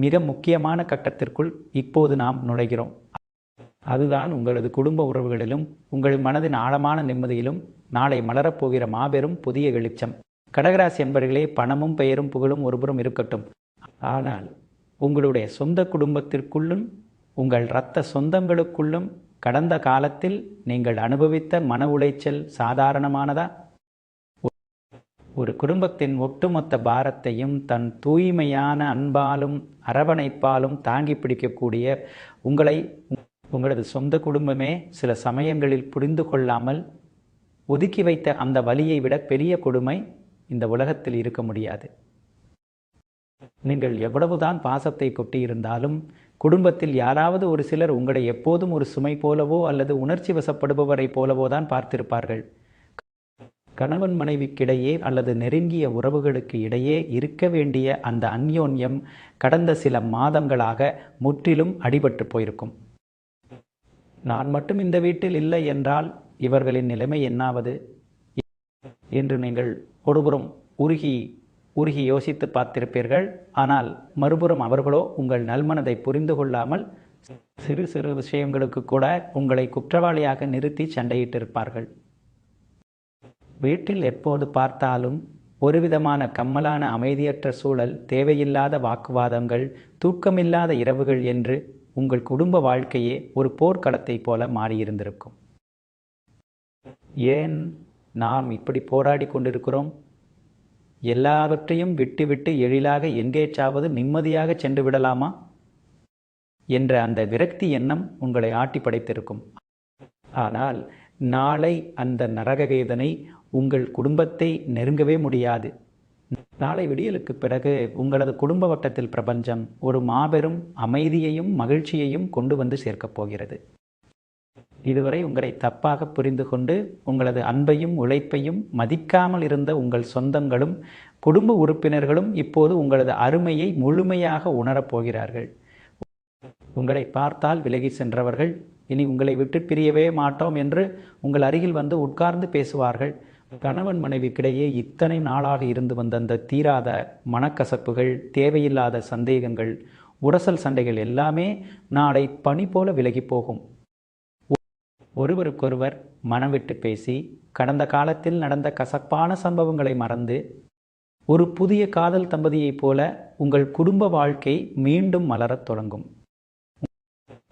மிக முக்கியமான கட்டத்திற்குள் இப்போது நாம் நுழைகிறோம். அதுதான் உங்களது குடும்ப உறவுகளிலும் உங்கள் மனதின் ஆழமான நிம்மதியிலும் நாளை மலரப்போகிற மாபெரும் புதிய வெளிச்சம். கடகராசி என்பவர்களே, பணமும் பெயரும் புகழும் ஒருபுறம் இருக்கட்டும், ஆனால் உங்களுடைய சொந்த குடும்பத்திற்குள்ளும் உங்கள் இரத்த சொந்தங்களுக்குள்ளும் கடந்த காலத்தில் நீங்கள் அனுபவித்த மன உளைச்சல் சாதாரணமானதா? ஒரு குடும்பத்தின் ஒட்டுமொத்த பாரத்தையும் தன் தூய்மையான அன்பாலும் அரவணைப்பாலும் தாங்கி பிடிக்கக்கூடிய உங்களை உங்களது சொந்த குடும்பமே சில சமயங்களில் புரிந்து கொள்ளாமல் ஒதுக்கி வைத்த அந்த வலியை விட பெரிய கொடுமை இந்த உலகத்தில் இருக்க முடியாது. நீங்கள் எவ்வளவுதான் பாசத்தை கொட்டியிருந்தாலும் குடும்பத்தில் யாராவது ஒரு சிலர் உங்களை எப்போதும் ஒரு சுமை போலவோ அல்லது உணர்ச்சி வசப்படுபவரை போலவோ தான் பார்த்திருப்பார்கள். கணவன் மனைவிக்கிடையே அல்லது நெருங்கிய உறவுகளுக்கு இடையே இருக்க வேண்டிய அந்த அந்யோன்யம் கடந்த சில மாதங்களாக முற்றிலும் அடிபட்டு போயிருக்கும். நான் மட்டும் இந்த வீட்டில் இல்லை என்றால் இவர்களின் நிலைமை என்னாவது என்று நீங்கள் ஒருபுறம் உருகி யோசித்து பார்த்திருப்பீர்கள். ஆனால் மறுபுறம் அவர்களோ உங்கள் நல்மனதை புரிந்து கொள்ளாமல் சிறு சிறு விஷயங்களுக்கு கூட உங்களை குற்றவாளியாக நிறுத்தி சண்டையிட்டிருப்பார்கள். வீட்டில் எப்போது பார்த்தாலும் ஒருவிதமான கம்மலான அமைதியற்ற சூழல், தேவையில்லாத வாக்குவாதங்கள், தூக்கமில்லாத இரவுகள் என்று உங்கள் குடும்ப வாழ்க்கையே ஒரு போர்க்களத்தை போல மாறியிருந்திருக்கும். ஏன் நாம் இப்படி போராடி கொண்டிருக்கிறோம், எல்லாவற்றையும் விட்டுவிட்டு எழிலாக எங்கேச்சாவது நிம்மதியாக சென்று விடலாமா என்ற அந்த விரக்தி எண்ணம் உங்களை ஆட்டி படைத்திருக்கும். ஆனால் நாளை அந்த நரக வேதனை உங்கள் குடும்பத்தை நெருங்கவே முடியாது. நாளை விடியலுக்கு பிறகு உங்களது குடும்ப வட்டத்தில் பிரபஞ்சம் ஒரு மாபெரும் அமைதியையும் மகிழ்ச்சியையும் கொண்டு வந்து சேர்க்கப் போகிறது. இதுவரை உங்களை தப்பாக புரிந்து கொண்டு உங்களது அன்பையும் உழைப்பையும் மதிக்காமல் இருந்த உங்கள் சொந்தங்களும் குடும்ப உறுப்பினர்களும் இப்போது உங்களது அருமையை முழுமையாக உணரப்போகிறார்கள். உங்களை பார்த்தால் விலகி சென்றவர்கள் இனி உங்களை விட்டு பிரியவே மாட்டோம் என்று உங்கள் அருகில் வந்து உட்கார்ந்து பேசுவார்கள். கணவன் மனைவிக்கிடையே இத்தனை நாளாக இருந்து வந்த அந்த தீராத மனக்கசப்புகள், தேவையில்லாத சந்தேகங்கள், உரசல் சண்டைகள் எல்லாமே நாளை பனி போல விலகி போகும். ஒருவருக்கொருவர் மனம் விட்டு பேசி கடந்த காலத்தில் நடந்த கசப்பான சம்பவங்களை மறந்து ஒரு புதிய காதல் தம்பதியைப் போல உங்கள் குடும்ப வாழ்க்கை மீண்டும் மலரத் தொடங்கும்.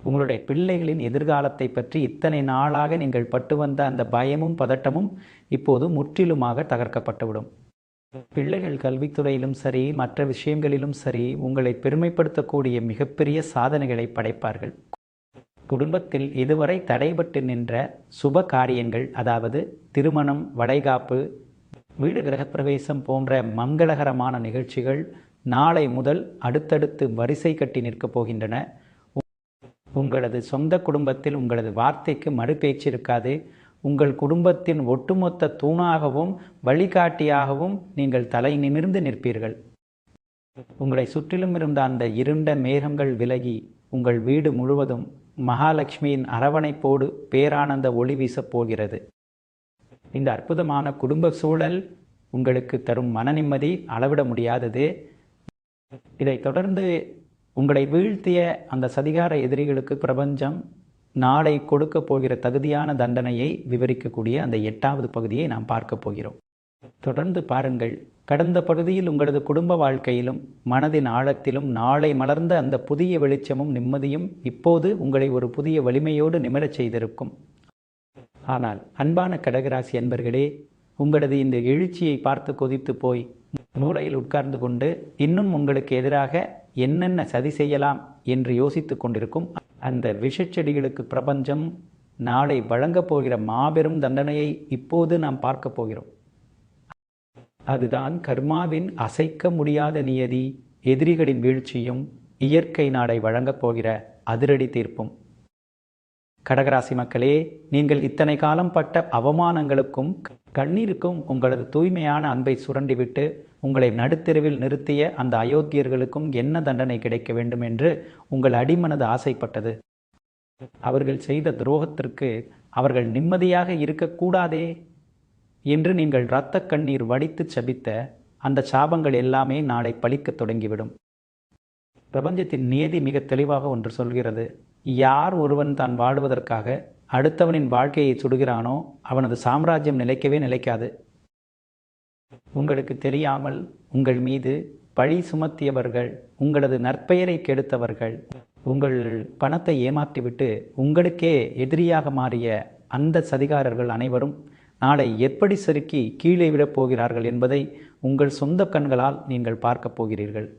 உங்களுடைய பிள்ளைகளின் எதிர்காலத்தை பற்றி இத்தனை நாளாக நீங்கள் பட்டு வந்த அந்த பயமும் பதட்டமும் இப்போது முற்றிலுமாக தகர்க்கப்பட்டுவிடும். பிள்ளைகள் கல்வித்துறையிலும் சரி, மற்ற விஷயங்களிலும் சரி, உங்களை பெருமைப்படுத்தக்கூடிய மிகப்பெரிய சாதனைகளை படைப்பார்கள். குடும்பத்தில் இதுவரை தடைபட்டு நின்ற சுப காரியங்கள், அதாவது திருமணம், வளைகாப்பு, வீடு கிரகப்பிரவேசம் போன்ற மங்களகரமான நிகழ்ச்சிகள் நாளை முதல் அடுத்தடுத்து வரிசை கட்டி நிற்கப் போகின்றன. உங்களது சொந்த குடும்பத்தில் உங்களது வார்த்தைக்கு மறுபேச்சு இருக்காது. உங்கள் குடும்பத்தின் ஒட்டுமொத்த தூணாகவும் வழிகாட்டியாகவும் நீங்கள் தலை நிமிர்ந்து நிற்பீர்கள். உங்களை சுற்றிலும் இருந்த அந்த இருண்ட மேகங்கள் விலகி உங்கள் வீடு முழுவதும் மகாலட்சுமியின் அரவணைப்போடு பேரானந்த ஒளி வீசப் போகிறது. இந்த அற்புதமான குடும்ப சூழல் உங்களுக்கு தரும் மன நிம்மதி அளவிட முடியாதது. இதைத் தொடர்ந்து உங்களை வீழ்த்திய அந்த சதிகார எதிரிகளுக்கு பிரபஞ்சம் நாளை கொடுக்க போகிற தகுதியான தண்டனையை விவரிக்கக்கூடிய அந்த 8வது பகுதியை நாம் பார்க்க போகிறோம். தொடர்ந்து பாருங்கள். கடந்த பகுதியில் உங்களது குடும்ப வாழ்க்கையிலும் மனதின் ஆழத்திலும் நாளை மலர்ந்த அந்த புதிய வெளிச்சமும் நிம்மதியும் இப்போது உங்களை ஒரு புதிய வலிமையோடு நிமிரச் செய்திருக்கும். ஆனால் அன்பான கடகராசி அன்பர்களே, உங்களது இந்த எழுச்சியை பார்த்து கொதித்து போய் மூலையில் உட்கார்ந்து கொண்டு இன்னும் உங்களுக்கு எதிராக என்னென்ன சதி செய்யலாம் என்று யோசித்து கொண்டிருக்கும் அந்த விஷச்செடிகளுக்கு பிரபஞ்சம் நாளை வழங்கப் போகிற மாபெரும் தண்டனையை இப்போது நாம் பார்க்க போகிறோம். அதுதான் கர்மாவின் அசைக்க முடியாத நியதி, எதிரிகளின் வீழ்ச்சியும் இயற்கை நாடை வழங்கப் போகிற அதிரடி தீர்ப்பும். கடகராசி மக்களே, நீங்கள் இத்தனை காலம் பட்ட அவமானங்களுக்கும் கண்ணீருக்கும் உங்களது தூய்மையான அன்பை சுரண்டிவிட்டு உங்களை நடுத்தெருவில் நிறுத்திய அந்த அயோக்கியர்களுக்கும் என்ன தண்டனை கிடைக்க வேண்டும் என்று உங்கள் அடிமனது ஆசைப்பட்டது. அவர்கள் செய்த துரோகத்திற்கு அவர்கள் நிம்மதியாக இருக்கக்கூடாதே என்று நீங்கள் இரத்த கண்ணீர் வடித்து சபித்த அந்த சாபங்கள் எல்லாமே நாளை பலிக்கத் தொடங்கிவிடும். பிரபஞ்சத்தின் நியதி மிக தெளிவாக ஒன்று சொல்கிறது. யார் ஒருவன் தான் வாழ்வதற்காக அடுத்தவனின் வாழ்க்கையை சுடுகிறானோ அவனது சாம்ராஜ்யம் நிலைக்கவே நிலைக்காது. உங்களுக்கு தெரியாமல் உங்கள் மீது பழி சுமத்தியவர்கள், உங்களது நற்பெயரை கெடுத்தவர்கள், உங்கள் பணத்தை ஏமாற்றிவிட்டு உங்களுக்கே எதிரியாக மாறிய அந்த சதிகாரர்கள் அனைவரும் நாளை எப்படி சறுக்கி கீழே விடப் போகிறார்கள் என்பதை உங்கள் சொந்த கண்களால் நீங்கள் பார்க்கப் போகிறீர்கள்.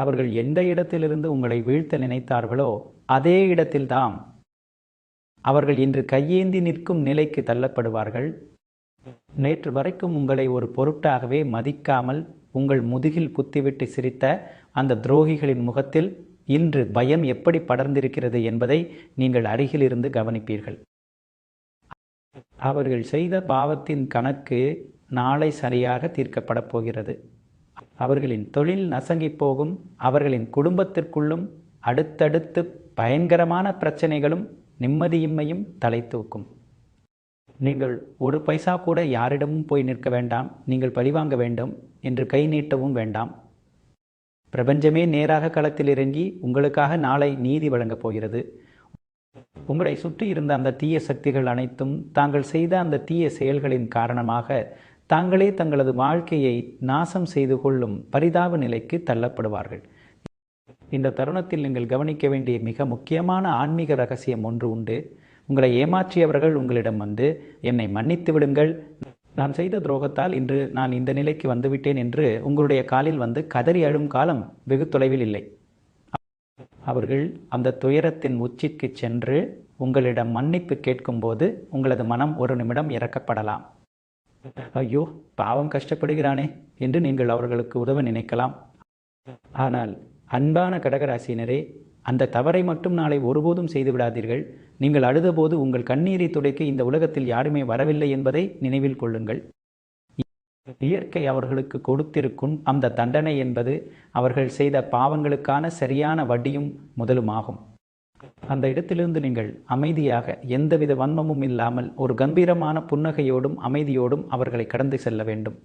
அவர்கள் எந்த இடத்திலிருந்து உங்களை வீழ்த்த நினைத்தார்களோ அதே இடத்தில்தான் அவர்கள் இன்று கையேந்தி நிற்கும் நிலைக்கு தள்ளப்படுவார்கள். நேற்று வரைக்கும் உங்களை ஒரு பொருட்டாகவே மதிக்காமல் உங்கள் முதுகில் குத்திவிட்டு சிரித்த அந்த துரோகிகளின் முகத்தில் இன்று பயம் எப்படி படர்ந்திருக்கிறது என்பதை நீங்கள் அருகிலிருந்து கவனிப்பீர்கள். அவர்கள் செய்த பாவத்தின் கணக்கு நாளை சரியாக தீர்க்கப்படப் போகிறது. அவர்களின் தொழில் நசங்கி போகும். அவர்களின் குடும்பத்திற்குள்ளும் அடுத்தடுத்து பயங்கரமான பிரச்சனைகளும் நிம்மதியின்மையும் தலை தூக்கும். நீங்கள் ஒரு பைசா கூட யாரிடமும் போய் நிற்க வேண்டாம், நீங்கள் பழிவாங்க வேண்டும் என்று கை நீட்டவும் வேண்டாம். பிரபஞ்சமே நேராக களத்தில் இறங்கி உங்களுக்காக நாளை நீதி வழங்கப் போகிறது. உங்களை சுற்றி இருந்த அந்த தீய சக்திகள் அனைத்தும் தாங்கள் செய்த அந்த தீய செயல்களின் காரணமாக தாங்களே தங்களது வாழ்க்கையை நாசம் செய்து கொள்ளும் பரிதாப நிலைக்கு தள்ளப்படுவார்கள். இந்த தருணத்தில் நீங்கள் கவனிக்க வேண்டிய மிக முக்கியமான ஆன்மீக ரகசியம் ஒன்று உண்டு. உங்களை ஏமாற்றியவர்கள் உங்களிடம் வந்து என்னை மன்னித்து விடுங்கள், நான் செய்த துரோகத்தால் இன்று நான் இந்த நிலைக்கு வந்துவிட்டேன் என்று உங்களுடைய காலில் வந்து கதறி அழும் காலம் வெகு தொலைவில் இல்லை. அவர்கள் அந்த துயரத்தின் உச்சிக்கு சென்று உங்களிடம் மன்னிப்பு கேட்கும்போது உங்களது மனம் ஒரு நிமிடம் இறக்கப்படலாம். ஐயோ, பாவம் கஷ்டப்படுகிறானே என்று நீங்கள் அவர்களுக்கு உதவ நினைக்கலாம். ஆனால் அன்பான கடகராசினரே, அந்த தவறை மட்டும் நாளை ஒருபோதும் செய்து விடாதீர்கள். நீங்கள் அழுதபோது உங்கள் கண்ணீரை துடைக்க இந்த உலகத்தில் யாருமே வரவில்லை என்பதை நினைவில் கொள்ளுங்கள். இயற்கை அவர்களுக்கு கொடுத்திருக்கும் அந்த தண்டனை என்பது அவர்கள் செய்த பாவங்களுக்கான சரியான வட்டியும் முதலுமாகும். அந்த இடத்திலிருந்து நீங்கள் அமைதியாக, எந்தவித வன்மமும் இல்லாமல் ஒரு கம்பீரமான புன்னகையோடும் அமைதியோடும் அவர்களை கடந்து செல்ல வேண்டும்.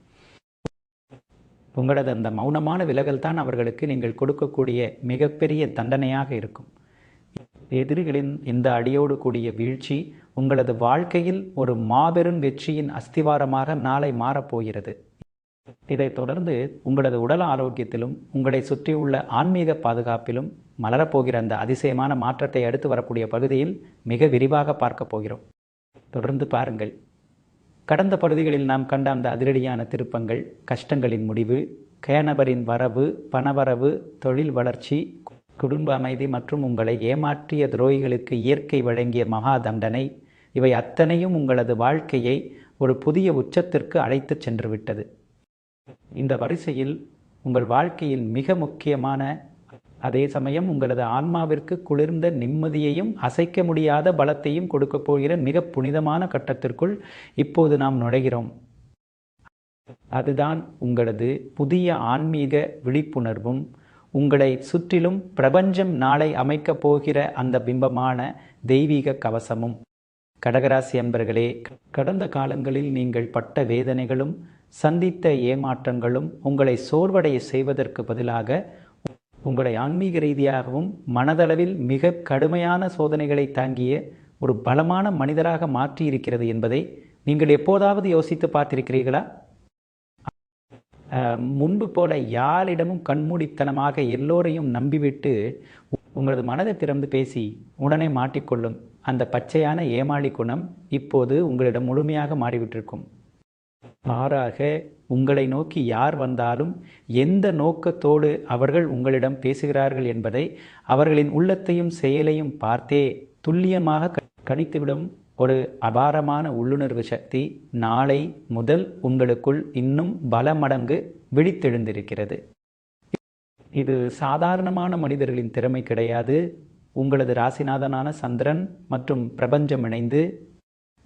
உங்களது அந்த மௌனமான விலகல் தான் அவர்களுக்கு நீங்கள் கொடுக்கக்கூடிய மிகப்பெரிய தண்டனையாக இருக்கும். எதிரிகளின் இந்த அடியோடு கூடிய வீழ்ச்சி உங்களது வாழ்க்கையில் ஒரு மாபெரும் வெற்றியின் அஸ்திவாரமாக நாளை மாறப்போகிறது. இதைத் தொடர்ந்து உங்களது உடல் ஆரோக்கியத்திலும் உங்களை சுற்றியுள்ள ஆன்மீக பாதுகாப்பிலும் மலரப்போகிற அந்த அதிசயமான மாற்றத்தை அடுத்து வரக்கூடிய பகுதியில் மிக விரிவாக பார்க்க போகிறோம். தொடர்ந்து பாருங்கள். கடந்த பகுதிகளில் நாம் கண்ட அந்த அதிரடியான திருப்பங்கள், கஷ்டங்களின் முடிவு, கேனபரின் வரவு, பணவரவு, தொழில் வளர்ச்சி, குடும்ப அமைதி மற்றும் உங்களை ஏமாற்றிய துரோகிகளுக்கு இயற்கை வழங்கிய மகா தண்டனை, இவை அத்தனையும் உங்களது வாழ்க்கையை ஒரு புதிய உச்சத்திற்கு அழைத்து சென்று விட்டது. இந்த வரிசையில் உங்கள் வாழ்க்கையில் மிக முக்கியமான, அதே சமயம் உங்களது ஆன்மாவிற்கு குளிர்ந்த நிம்மதியையும் அசைக்க முடியாத பலத்தையும் கொடுக்க போகிற மிக புனிதமான கட்டத்திற்குள் இப்போது நாம் நுழைகிறோம். அதுதான் உங்களது புதிய ஆன்மீக விழிப்புணர்வும் உங்களை சுற்றிலும் பிரபஞ்சம் நாளை அமைக்கப் போகிற அந்த பிம்பமான தெய்வீக கவசமும். கடகராசி அன்பர்களே, கடந்த காலங்களில் நீங்கள் பட்ட வேதனைகளும் சந்தித்த ஏமாற்றங்களும் உங்களை சோர்வடைய செய்வதற்கு பதிலாக உங்களை ஆன்மீக ரீதியாகவும் மனதளவில் மிக கடுமையான சோதனைகளை தாங்கிய ஒரு பலமான மனிதராக மாற்றியிருக்கிறது என்பதை நீங்கள் எப்போதாவது யோசித்து பார்த்திருக்கிறீர்களா? முன்பு போல யாரிடமும் கண்மூடித்தனமாக எல்லோரையும் நம்பிவிட்டு உங்களது மனதை திறந்து பேசி உடனே மாட்டிக்கொள்ளும் அந்த பச்சையான ஏமாளி குணம் இப்போது உங்களிடம் முழுமையாக மாறிவிட்டிருக்கும். மாறாக உங்களை நோக்கி யார் வந்தாலும் எந்த நோக்கத்தோடு அவர்கள் உங்களிடம் பேசுகிறார்கள் என்பதை அவர்களின் உள்ளத்தையும் செயலையும் பார்த்தே துல்லியமாக கணித்துவிடும் ஒரு அபாரமான உள்ளுணர்வு சக்தி நாளை முதல் உங்களுக்குள் இன்னும் பல மடங்கு விழித்தெழுந்திருக்கிறது. இது சாதாரணமான மனிதர்களின் திறமை கிடையாது. உங்களது ராசிநாதனான சந்திரன் மற்றும் பிரபஞ்சம் இணைந்து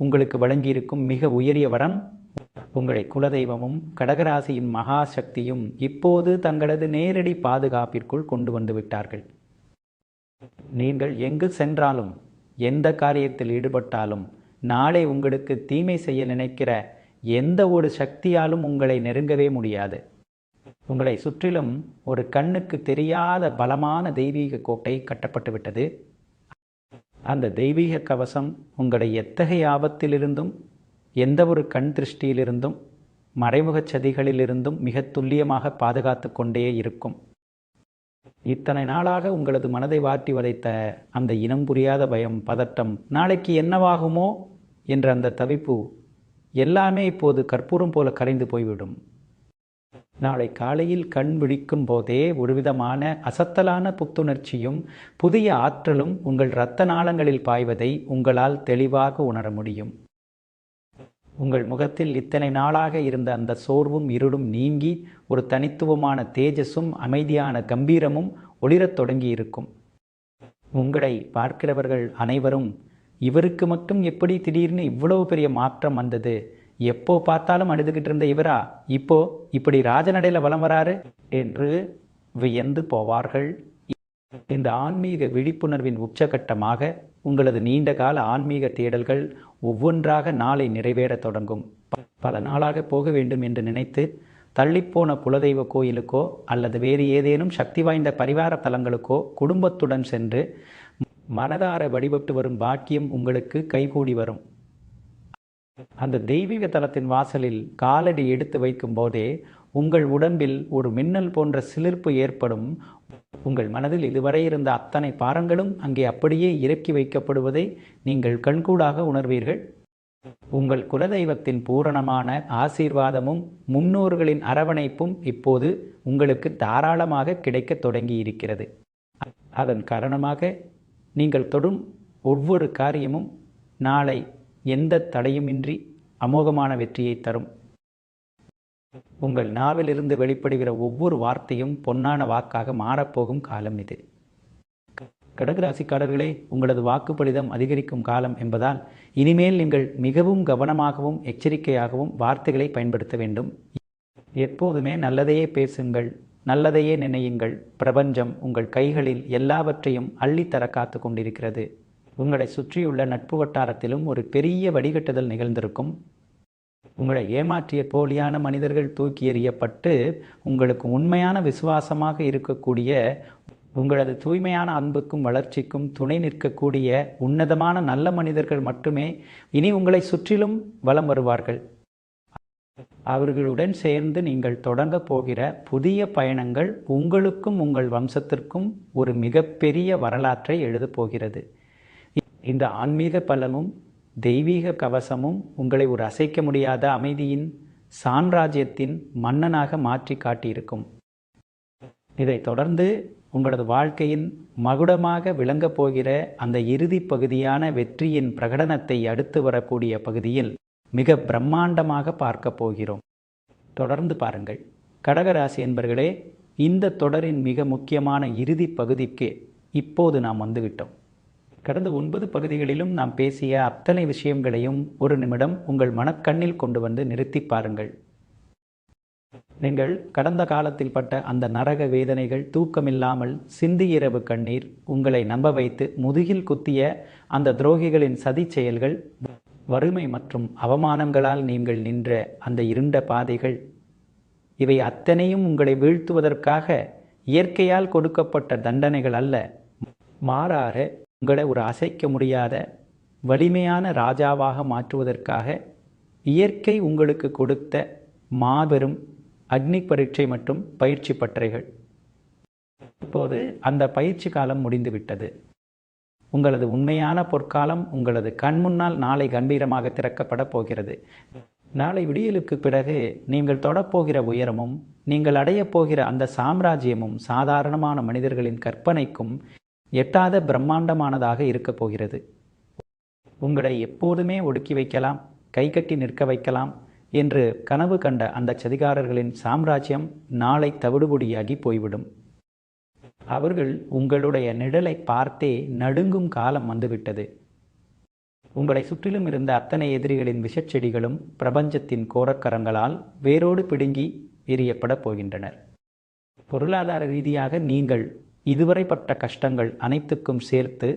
உங்களுக்கு வழங்கியிருக்கும் மிக உயரிய வரம். உங்களை குலதெய்வமும் கடகராசியின் மகா சக்தியும் இப்போது தங்களது நேரடி பாதுகாப்பிற்குள் கொண்டு வந்து விட்டார்கள். நீங்கள் எங்கு சென்றாலும் எந்த காரியத்தில் ஈடுபட்டாலும் நாளை உங்களுக்கு தீமை செய்ய நினைக்கிற எந்த ஒரு சக்தியாலும் உங்களை நெருங்கவே முடியாது. உங்களை சுற்றிலும் ஒரு கண்ணுக்கு தெரியாத பலமான தெய்வீக கோட்டை கட்டப்பட்டு விட்டது. அந்த தெய்வீக கவசம் உங்களை எத்தகைய ஆபத்திலிருந்தும், எந்த ஒரு கண் திருஷ்டியிலிருந்தும், மறைமுக சதிகளிலிருந்தும் மிக துல்லியமாக பாதுகாத்து கொண்டே இருக்கும். இத்தனை நாளாக உங்களது மனதை வாட்டி வதைத்த அந்த இனம் புரியாத பயம், பதட்டம், நாளைக்கு என்னவாகுமோ என்ற அந்த தவிப்பு எல்லாமே இப்போது கற்பூரம் போல கரைந்து போய்விடும். நாளை காலையில் கண் விழிக்கும் போதே ஒருவிதமான அசத்தலான புத்துணர்ச்சியும் புதிய ஆற்றலும் உங்கள் இரத்த நாளங்களில் பாய்வதை உங்களால் தெளிவாக உணர முடியும். உங்கள் முகத்தில் இத்தனை நாளாக இருந்த அந்த சோர்வும் இருளும் நீங்கி ஒரு தனித்துவமான தேஜஸும் அமைதியான கம்பீரமும் ஒளிரத் தொடங்கி இருக்கும். உங்களை பார்க்கிறவர்கள் அனைவரும், இவருக்கு மட்டும் எப்படி திடீர்னு இவ்வளவு பெரிய மாற்றம் வந்தது, எப்போ பார்த்தாலும் அழுதுகிட்டு இருந்த இவரா இப்போ இப்படி ராஜநடையில் வலம் வராரு என்று வியந்து போவார்கள். இந்த ஆன்மீக விழிப்புணர்வின் உச்சகட்டமாக உங்களது நீண்டகால ஆன்மீக தேடல்கள் ஒவ்வொன்றாக நாளை நிறைவேற தொடங்கும். பல நாளாக போக வேண்டும் என்று நினைத்து தள்ளிப்போன குலதெய்வ கோயிலுக்கோ அல்லது வேறு ஏதேனும் சக்தி வாய்ந்த பரிவார தலங்களுக்கோ குடும்பத்துடன் சென்று மனதார வழிபட்டு வரும் பாக்கியம் உங்களுக்கு கைகூடி வரும். அந்த தெய்வீக தலத்தின் வாசலில் காலடி எடுத்து வைக்கும் போதே உங்கள் உடம்பில் ஒரு மின்னல் போன்ற சிலிர்ப்பு ஏற்படும். உங்கள் மனதில் இதுவரை இருந்த அத்தனை பாரங்களும் அங்கே அப்படியே இறக்கி வைக்கப்படுவதை நீங்கள் கண்கூடாக உணர்வீர்கள். உங்கள் குலதெய்வத்தின் பூரணமான ஆசீர்வாதமும் முன்னோர்களின் அரவணைப்பும் இப்போது உங்களுக்கு தாராளமாக கிடைக்கத் தொடங்கி இருக்கிறது. அதன் காரணமாக நீங்கள் தொடும் ஒவ்வொரு காரியமும் நாளை எந்த தடையுமின்றி அமோகமான வெற்றியை தரும். உங்கள் நாவிலிருந்து வெளிப்படுகிற ஒவ்வொரு வார்த்தையும் பொன்னான வாக்காக மாறப்போகும் காலம் இது. கடகராசிக்காரர்களே, உங்களது வாக்குப்பளிதம் அதிகரிக்கும் காலம் என்பதால் இனிமேல் நீங்கள் மிகவும் கவனமாகவும் எச்சரிக்கையாகவும் வார்த்தைகளை பயன்படுத்த வேண்டும். எப்போதுமே நல்லதையே பேசுங்கள், நல்லதையே நினையுங்கள். பிரபஞ்சம் உங்கள் கைகளில் எல்லாவற்றையும் அள்ளித்தர காத்து கொண்டிருக்கிறது. உங்களை சுற்றியுள்ள நட்பு வட்டாரத்திலும் ஒரு பெரிய வடிகட்டுதல் நிகழ்ந்திருக்கும். உங்களை ஏமாற்றிய போலியான மனிதர்கள் தூக்கி எறியப்பட்டு உங்களுக்கு உண்மையான விசுவாசமாக இருக்கக்கூடிய, உங்களது தூய்மையான அன்புக்கும் வளர்ச்சிக்கும் துணை நிற்கக்கூடிய உன்னதமான நல்ல மனிதர்கள் மட்டுமே இனி உங்களை சுற்றிலும் வலம் வருவார்கள். அவர்களுடன் சேர்ந்து நீங்கள் தொடங்க போகிற புதிய பயணங்கள் உங்களுக்கும் உங்கள் வம்சத்திற்கும் ஒரு மிகப்பெரிய வரலாற்றை எழுதப் போகிறது. இந்த ஆன்மீக பலமும் தெய்வீக கவசமும் உங்களை ஒரு அசைக்க முடியாத அமைதியின் சாம்ராஜ்யத்தின் மன்னனாக மாற்றி காட்டியிருக்கும். இதை தொடர்ந்து உங்களது வாழ்க்கையின் மகுடமாக விளங்கப் போகிற அந்த இறுதி பகுதியான வெற்றியின் பிரகடனத்தை அடுத்து வரக்கூடிய பகுதியில் மிக பிரம்மாண்டமாக பார்க்க போகிறோம். தொடர்ந்து பாருங்கள். கடகராசி என்பர்களே, இந்த தொடரின் மிக முக்கியமான இறுதி பகுதிக்கு இப்போது நாம் வந்துவிட்டோம். கடந்த 9 பகுதிகளிலும் நாம் பேசிய அத்தனை விஷயங்களையும் ஒரு நிமிடம் உங்கள் மனக்கண்ணில் கொண்டு வந்து நிறுத்தி பாருங்கள். நீங்கள் கடந்த காலத்தில் பட்ட அந்த நரக வேதனைகள், தூக்கமில்லாமல் சிந்திய இரவு கண்ணீர், உங்களை நம்ப வைத்து முதுகில் குத்திய அந்த துரோகிகளின் சதி செயல்கள், வறுமை மற்றும் அவமானங்களால் நீங்கள் நின்ற அந்த இருண்ட பாதைகள், இவை அத்தனையும் உங்களை வீழ்த்துவதற்காக இயற்கையால் கொடுக்கப்பட்ட தண்டனைகள் அல்ல. மாறாக உங்களை ஒரு அசைக்க முடியாத வலிமையான ராஜாவாக மாற்றுவதற்காக இயற்கை உங்களுக்கு கொடுத்த மாபெரும் அக்னி பரீட்சை மற்றும் பயிற்சி பட்டறைகள். இப்போது அந்த பயிற்சி காலம் முடிந்துவிட்டது. உங்களது உண்மையான பொற்காலம் உங்களது கண் முன்னால் நாளை கம்பீரமாக திறக்கப்பட போகிறது. நாளை விடியலுக்கு பிறகு நீங்கள் தொடப்போகிற உயரமும் நீங்கள் அடையப் போகிற அந்த சாம்ராஜ்யமும் சாதாரணமான மனிதர்களின் கற்பனைக்கும் எட்டாத பிரம்மாண்டமானதாக இருக்கப் போகிறது. உங்களை எப்போதுமே ஒடுக்கி வைக்கலாம், கைகட்டி நிற்க வைக்கலாம் என்று கனவு கண்ட அந்த சதிகாரர்களின் சாம்ராஜ்யம் நாளை தவிடுபொடியாகி போய்விடும். அவர்கள் உங்களுடைய நிழலை பார்த்தே நடுங்கும் காலம் வந்துவிட்டது. உங்களை சுற்றிலும் இருந்த அத்தனை எதிரிகளின் விஷச்செடிகளும் பிரபஞ்சத்தின் கோரக்கரங்களால் வேரோடு பிடுங்கி எறியப்பட போகின்றனர். பொருளாதார ரீதியாக நீங்கள் இதுவரை பட்ட கஷ்டங்கள் அனைத்துக்கும் சேர்த்து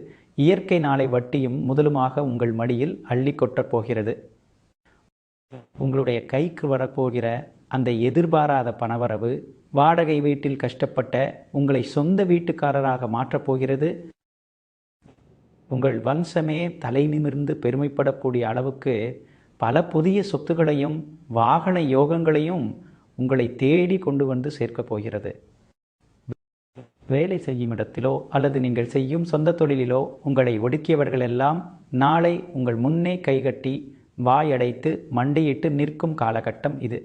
இயற்கை நாளை வட்டியும் முதலுமாக உங்கள் மடியில் அள்ளி கொட்டப் போகிறது. உங்களுடைய கைக்கு வரப்போகிற அந்த எதிர்பாராத பணவரவு, வாடகை வீட்டில் கஷ்டப்பட்ட உங்களை சொந்த வீட்டுக்காரராக மாற்றப் போகிறது. உங்கள் வம்சமே தலை நிமிர்ந்து பெருமைப்படக்கூடிய அளவுக்கு பல புதிய சொத்துக்களையும் வாகன யோகங்களையும் உங்களை தேடி கொண்டு வந்து சேர்க்கப் போகிறது. வேலை செய்யும் இடத்திலோ அல்லது நீங்கள் செய்யும் சொந்த தொழிலிலோ உங்களை ஒடுக்கியவர்களெல்லாம் நாளை உங்கள் முன்னே கைகட்டி வாயடைத்து மண்டியிட்டு நிற்கும் காலகட்டம் இது.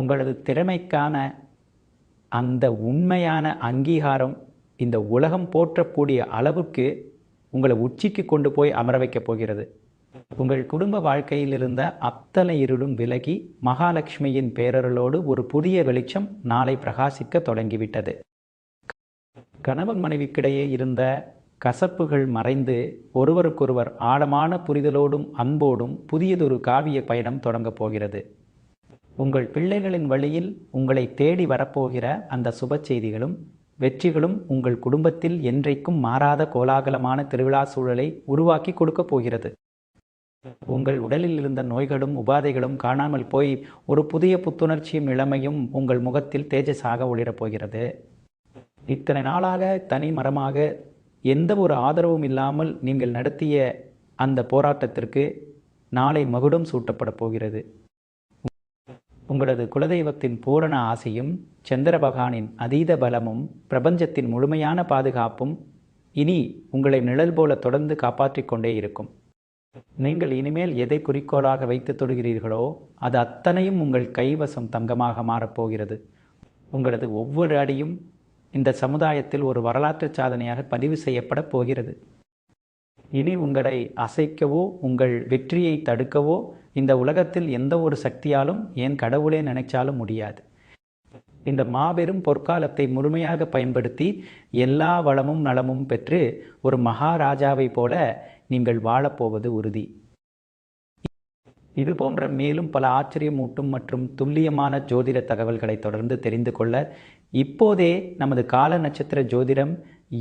உங்களது திறமைக்கான அந்த உண்மையான அங்கீகாரம் இந்த உலகம் போற்றக்கூடிய அளவுக்கு உங்களை உச்சிக்கு கொண்டு போய் அமர வைக்கப் போகிறது. உங்கள் குடும்ப வாழ்க்கையில் இருந்த அத்தனை இருளும் விலகி மகாலட்சுமியின் பேரருளோடு ஒரு புதிய வெளிச்சம் நாளை பிரகாசிக்க தொடங்கிவிட்டது. கணவன் மனைவிக்கிடையே இருந்த கசப்புகள் மறைந்து ஒருவருக்கொருவர் ஆழமான புரிதலோடும் அன்போடும் புதியதொரு காவிய பயணம் தொடங்கப் போகிறது. உங்கள் பிள்ளைகளின் வழியில் உங்களை தேடி வரப்போகிற அந்த சுப செய்திகளும் வெற்றிகளும் உங்கள் குடும்பத்தில் என்றைக்கும் மாறாத கோலாகலமான திருவிழா சூழலை உருவாக்கி கொடுக்கப் போகிறது. உங்கள் உடலில் இருந்த நோய்களும் உபாதைகளும் காணாமல் போய் ஒரு புதிய புத்துணர்ச்சியும் இளமையும் உங்கள் முகத்தில் தேஜஸாக ஒளிரப் போகிறது. இத்தனை நாளாக தனி மரமாக எந்த ஒரு ஆதரவும் இல்லாமல் நீங்கள் நடத்திய அந்த போராட்டத்திற்கு நாளை மகுடம் சூட்டப்பட போகிறது. உங்களது குலதெய்வத்தின் பூரண ஆசையும் சந்திர பகவானின் அதீத பலமும் பிரபஞ்சத்தின் முழுமையான பாதுகாப்பும் இனி உங்களை நிழல் போல தொடர்ந்து காப்பாற்றிக் கொண்டே இருக்கும். நீங்கள் இனிமேல் எதை குறிக்கோளாக வைத்து தொடுகிறீர்களோ அது அத்தனையும் உங்கள் கைவசம் தங்கமாக மாறப்போகிறது. உங்களது ஒவ்வொரு அடியும் இந்த சமுதாயத்தில் ஒரு வரலாற்று சாதனையாக பதிவு செய்யப்பட போகிறது. இனி உங்களை அசைக்கவோ உங்கள் வெற்றியை தடுக்கவோ இந்த உலகத்தில் எந்த ஒரு சக்தியாலும் ஏன் கடவுளே நினைச்சாலும் முடியாது. இந்த மாபெரும் பொற்காலத்தை முழுமையாக பயன்படுத்தி எல்லா வளமும் நலமும் பெற்று ஒரு மகாராஜாவை போல நீங்கள் வாழப்போவது உறுதி. இது போன்ற மேலும் பல ஆச்சரியமூட்டும் மற்றும் துல்லியமான ஜோதிட தகவல்களை தொடர்ந்து தெரிந்து கொள்ள இப்போதே நமது கால நட்சத்திர ஜோதிடம்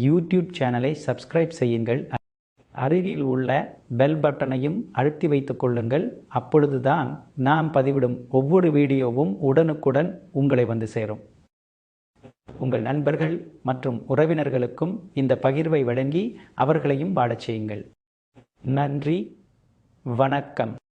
யூடியூப் சேனலை சப்ஸ்கிரைப் செய்யுங்கள். அருகில் உள்ள பெல் பட்டனையும் அழுத்தி வைத்துக் கொள்ளுங்கள். அப்பொழுதுதான் நாம் பதிவிடும் ஒவ்வொரு வீடியோவும் உடனுக்குடன் உங்களை வந்து சேரும். உங்கள் நண்பர்கள் மற்றும் உறவினர்களுக்கும் இந்த பகிர்வை வழங்கி அவர்களையும் வாழச் செய்யுங்கள். நன்றி, வணக்கம்.